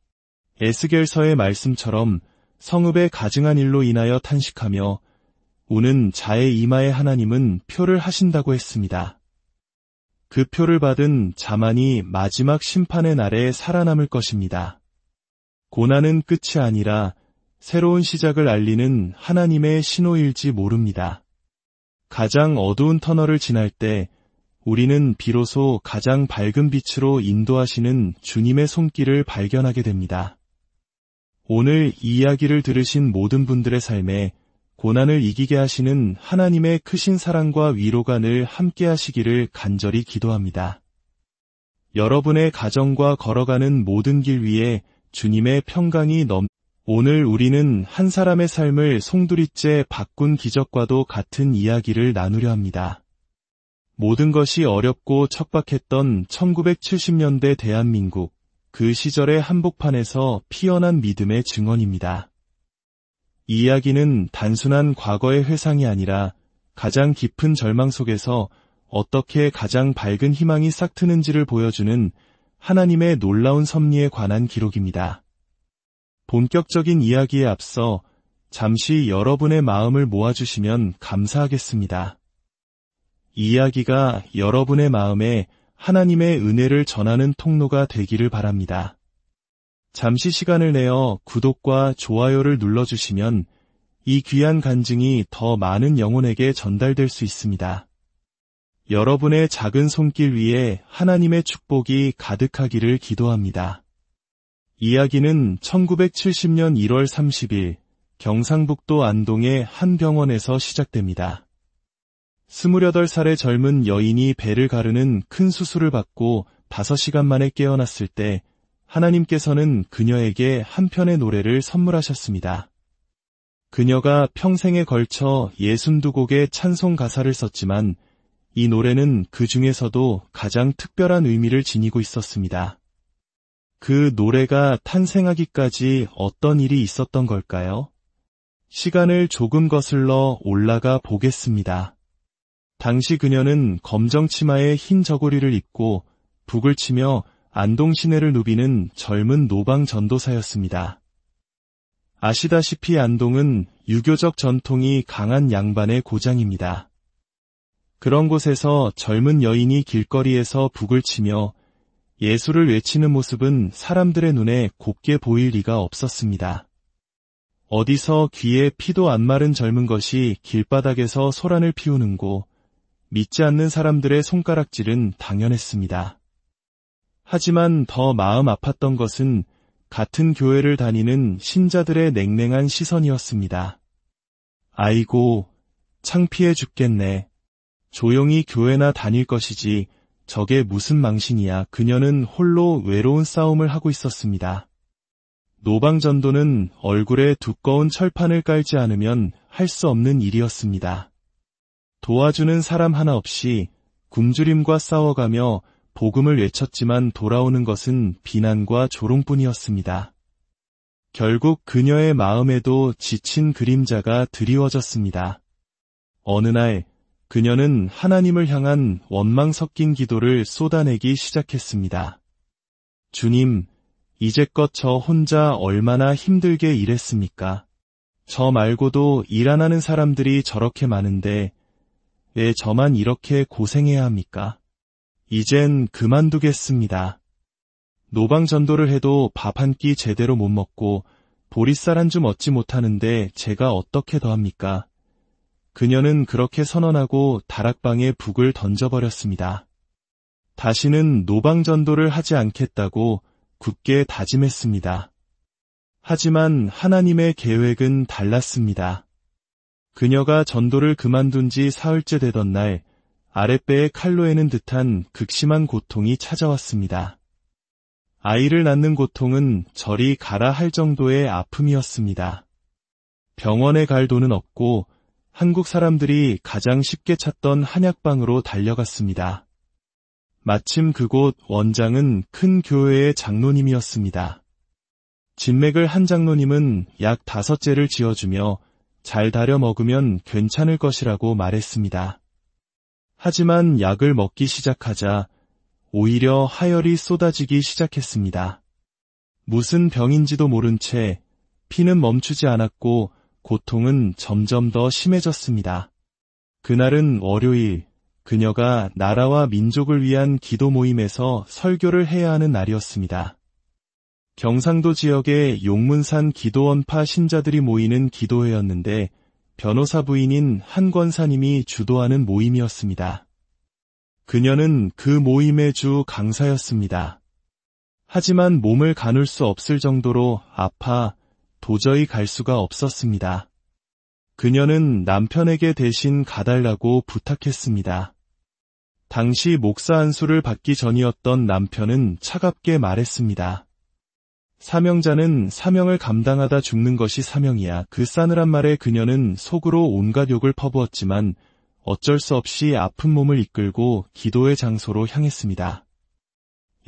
에스겔서의 말씀처럼 성읍의 가증한 일로 인하여 탄식하며 우는 자의 이마에 하나님은 표를 하신다고 했습니다. 그 표를 받은 자만이 마지막 심판의 날에 살아남을 것입니다. 고난은 끝이 아니라 새로운 시작을 알리는 하나님의 신호일지 모릅니다. 가장 어두운 터널을 지날 때 우리는 비로소 가장 밝은 빛으로 인도하시는 주님의 손길을 발견하게 됩니다. 오늘 이 이야기를 들으신 모든 분들의 삶에 고난을 이기게 하시는 하나님의 크신 사랑과 위로가 늘 함께 하시기를 간절히 기도합니다. 여러분의 가정과 걸어가는 모든 길 위에 주님의 평강이 오늘 우리는 한 사람의 삶을 송두리째 바꾼 기적과도 같은 이야기를 나누려 합니다. 모든 것이 어렵고 척박했던 1970년대 대한민국, 그 시절의 한복판에서 피어난 믿음의 증언입니다. 이 이야기는 단순한 과거의 회상이 아니라 가장 깊은 절망 속에서 어떻게 가장 밝은 희망이 싹트는지를 보여주는 하나님의 놀라운 섭리에 관한 기록입니다. 본격적인 이야기에 앞서 잠시 여러분의 마음을 모아주시면 감사하겠습니다. 이 이야기가 여러분의 마음에 하나님의 은혜를 전하는 통로가 되기를 바랍니다. 잠시 시간을 내어 구독과 좋아요를 눌러주시면 이 귀한 간증이 더 많은 영혼에게 전달될 수 있습니다. 여러분의 작은 손길 위에 하나님의 축복이 가득하기를 기도합니다. 이야기는 1970년 1월 30일 경상북도 안동의 한 병원에서 시작됩니다. 28살의 젊은 여인이 배를 가르는 큰 수술을 받고 5시간 만에 깨어났을 때 하나님께서는 그녀에게 한 편의 노래를 선물하셨습니다. 그녀가 평생에 걸쳐 62곡의 찬송 가사를 썼지만 이 노래는 그 중에서도 가장 특별한 의미를 지니고 있었습니다. 그 노래가 탄생하기까지 어떤 일이 있었던 걸까요? 시간을 조금 거슬러 올라가 보겠습니다. 당시 그녀는 검정 치마에 흰 저고리를 입고 북을 치며 안동 시내를 누비는 젊은 노방 전도사였습니다. 아시다시피 안동은 유교적 전통이 강한 양반의 고장입니다. 그런 곳에서 젊은 여인이 길거리에서 북을 치며 예수를 외치는 모습은 사람들의 눈에 곱게 보일 리가 없었습니다. 어디서 귀에 피도 안 마른 젊은 것이 길바닥에서 소란을 피우는고 믿지 않는 사람들의 손가락질은 당연했습니다. 하지만 더 마음 아팠던 것은 같은 교회를 다니는 신자들의 냉랭한 시선이었습니다. 아이고, 창피해 죽겠네. 조용히 교회나 다닐 것이지 저게 무슨 망신이야. 그녀는 홀로 외로운 싸움을 하고 있었습니다. 노방전도는 얼굴에 두꺼운 철판을 깔지 않으면 할 수 없는 일이었습니다. 도와주는 사람 하나 없이 굶주림과 싸워가며 복음을 외쳤지만 돌아오는 것은 비난과 조롱뿐이었습니다. 결국 그녀의 마음에도 지친 그림자가 드리워졌습니다. 어느 날 그녀는 하나님을 향한 원망 섞인 기도를 쏟아내기 시작했습니다. 주님, 이제껏 저 혼자 얼마나 힘들게 일했습니까? 저 말고도 일 안 하는 사람들이 저렇게 많은데 왜 저만 이렇게 고생해야 합니까? 이젠 그만두겠습니다. 노방전도를 해도 밥 한 끼 제대로 못 먹고 보리쌀 한 줌 얻지 못하는데 제가 어떻게 더합니까? 그녀는 그렇게 선언하고 다락방에 북을 던져버렸습니다. 다시는 노방전도를 하지 않겠다고 굳게 다짐했습니다. 하지만 하나님의 계획은 달랐습니다. 그녀가 전도를 그만둔 지 사흘째 되던 날 아랫배에 칼로 에는 듯한 극심한 고통이 찾아왔습니다. 아이를 낳는 고통은 저리 가라 할 정도의 아픔이었습니다. 병원에 갈 돈은 없고 한국 사람들이 가장 쉽게 찾던 한약방으로 달려갔습니다. 마침 그곳 원장은 큰 교회의 장로님이었습니다. 진맥을 한 장로님은 약 5제를 지어주며 잘 다려 먹으면 괜찮을 것이라고 말했습니다. 하지만 약을 먹기 시작하자 오히려 하열이 쏟아지기 시작했습니다. 무슨 병인지도 모른 채 피는 멈추지 않았고 고통은 점점 더 심해졌습니다. 그날은 월요일, 그녀가 나라와 민족을 위한 기도 모임에서 설교를 해야 하는 날이었습니다. 경상도 지역의 용문산 기도원파 신자들이 모이는 기도회였는데 변호사 부인인 한 권사님이 주도하는 모임이었습니다. 그녀는 그 모임의 주 강사였습니다. 하지만 몸을 가눌 수 없을 정도로 아파 도저히 갈 수가 없었습니다. 그녀는 남편에게 대신 가달라고 부탁했습니다. 당시 목사 안수를 받기 전이었던 남편은 차갑게 말했습니다. 사명자는 사명을 감당하다 죽는 것이 사명이야. 그 싸늘한 말에 그녀는 속으로 온갖 욕을 퍼부었지만 어쩔 수 없이 아픈 몸을 이끌고 기도의 장소로 향했습니다.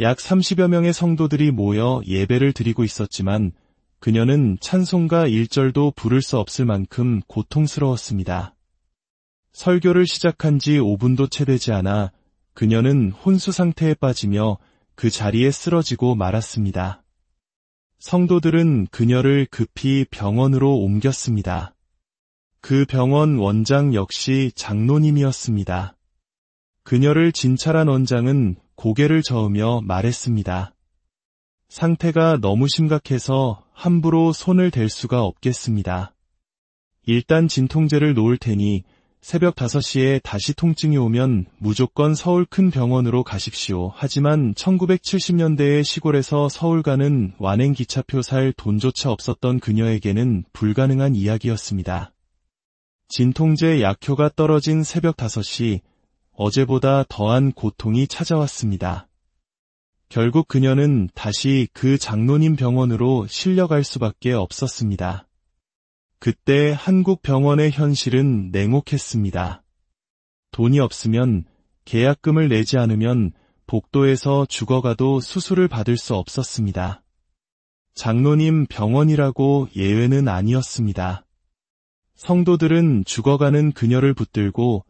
약 30여 명의 성도들이 모여 예배를 드리고 있었지만 그녀는 찬송가 1절도 부를 수 없을 만큼 고통스러웠습니다. 설교를 시작한 지 5분도 채 되지 않아 그녀는 혼수 상태에 빠지며 그 자리에 쓰러지고 말았습니다. 성도들은 그녀를 급히 병원으로 옮겼습니다. 그 병원 원장 역시 장로님이었습니다. 그녀를 진찰한 원장은 고개를 저으며 말했습니다. 상태가 너무 심각해서 함부로 손을 댈 수가 없겠습니다. 일단 진통제를 놓을 테니 새벽 5시에 다시 통증이 오면 무조건 서울 큰 병원으로 가십시오. 하지만 1970년대의 시골에서 서울 가는 완행 기차표 살 돈조차 없었던 그녀에게는 불가능한 이야기였습니다. 진통제 약효가 떨어진 새벽 5시, 어제보다 더한 고통이 찾아왔습니다. 결국 그녀는 다시 그 장로님 병원으로 실려갈 수밖에 없었습니다. 그때 한국 병원의 현실은 냉혹했습니다. 돈이 없으면, 계약금을 내지 않으면 복도에서 죽어가도 수술을 받을 수 없었습니다. 장로님 병원이라고 예외는 아니었습니다. 성도들은 죽어가는 그녀를 붙들고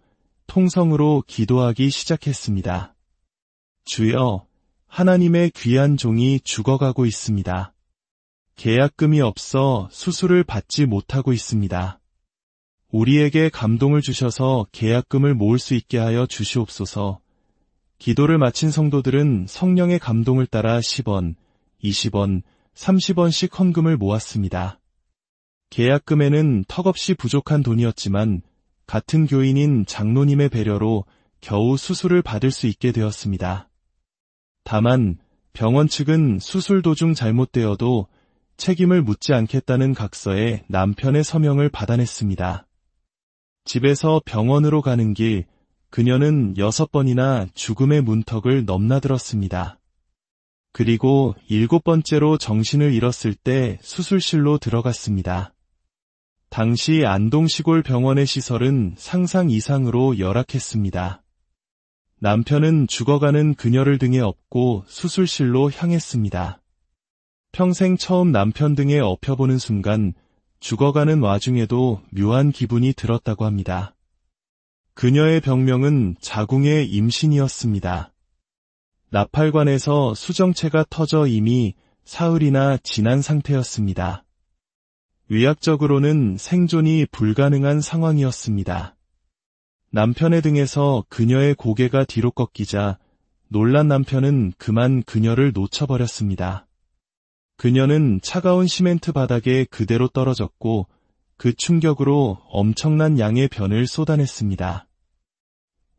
통성으로 기도하기 시작했습니다. 주여, 하나님의 귀한 종이 죽어가고 있습니다. 계약금이 없어 수술을 받지 못하고 있습니다. 우리에게 감동을 주셔서 계약금을 모을 수 있게 하여 주시옵소서. 기도를 마친 성도들은 성령의 감동을 따라 10원, 20원, 30원씩 헌금을 모았습니다. 계약금에는 턱없이 부족한 돈이었지만 같은 교인인 장로님의 배려로 겨우 수술을 받을 수 있게 되었습니다. 다만 병원 측은 수술 도중 잘못되어도 책임을 묻지 않겠다는 각서에 남편의 서명을 받아냈습니다. 집에서 병원으로 가는 길, 그녀는 6번이나 죽음의 문턱을 넘나들었습니다. 그리고 7번째로 정신을 잃었을 때 수술실로 들어갔습니다. 당시 안동시골 병원의 시설은 상상 이상으로 열악했습니다. 남편은 죽어가는 그녀를 등에 업고 수술실로 향했습니다. 평생 처음 남편 등에 업혀보는 순간 죽어가는 와중에도 묘한 기분이 들었다고 합니다. 그녀의 병명은 자궁의 임신이었습니다. 나팔관에서 수정체가 터져 이미 사흘이나 지난 상태였습니다. 의학적으로는 생존이 불가능한 상황이었습니다. 남편의 등에서 그녀의 고개가 뒤로 꺾이자 놀란 남편은 그만 그녀를 놓쳐버렸습니다. 그녀는 차가운 시멘트 바닥에 그대로 떨어졌고 그 충격으로 엄청난 양의 변을 쏟아냈습니다.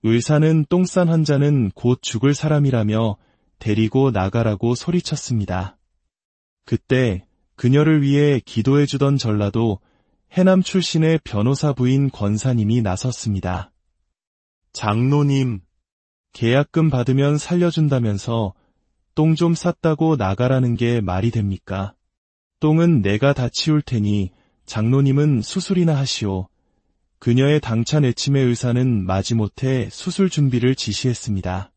의사는 똥 싼 환자는 곧 죽을 사람이라며 데리고 나가라고 소리쳤습니다. 그때 그녀를 위해 기도해주던 전라도 해남 출신의 변호사 부인 권사님이 나섰습니다. 장로님, 계약금 받으면 살려준다면서 똥 좀 쌌다고 나가라는 게 말이 됩니까? 똥은 내가 다 치울 테니 장로님은 수술이나 하시오. 그녀의 당찬 애침의 의사는 마지못해 수술 준비를 지시했습니다.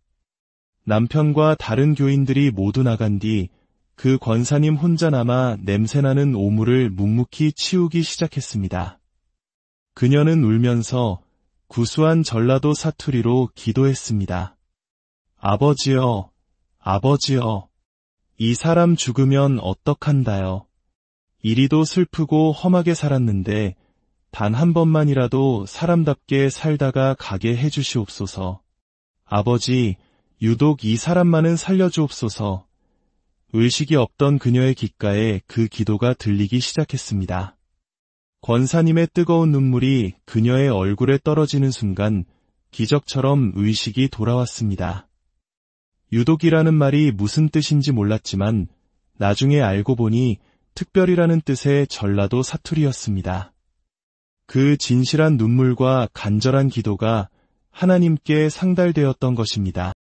남편과 다른 교인들이 모두 나간 뒤 그 권사님 혼자 남아 냄새나는 오물을 묵묵히 치우기 시작했습니다. 그녀는 울면서 구수한 전라도 사투리로 기도했습니다. 아버지여, 아버지여, 이 사람 죽으면 어떡한다요. 이리도 슬프고 험하게 살았는데 단 한 번만이라도 사람답게 살다가 가게 해주시옵소서. 아버지, 유독 이 사람만은 살려주옵소서. 의식이 없던 그녀의 귓가에 그 기도가 들리기 시작했습니다. 권사님의 뜨거운 눈물이 그녀의 얼굴에 떨어지는 순간 기적처럼 의식이 돌아왔습니다. 유독이라는 말이 무슨 뜻인지 몰랐지만 나중에 알고 보니 특별이라는 뜻의 전라도 사투리였습니다. 그 진실한 눈물과 간절한 기도가 하나님께 상달되었던 것입니다.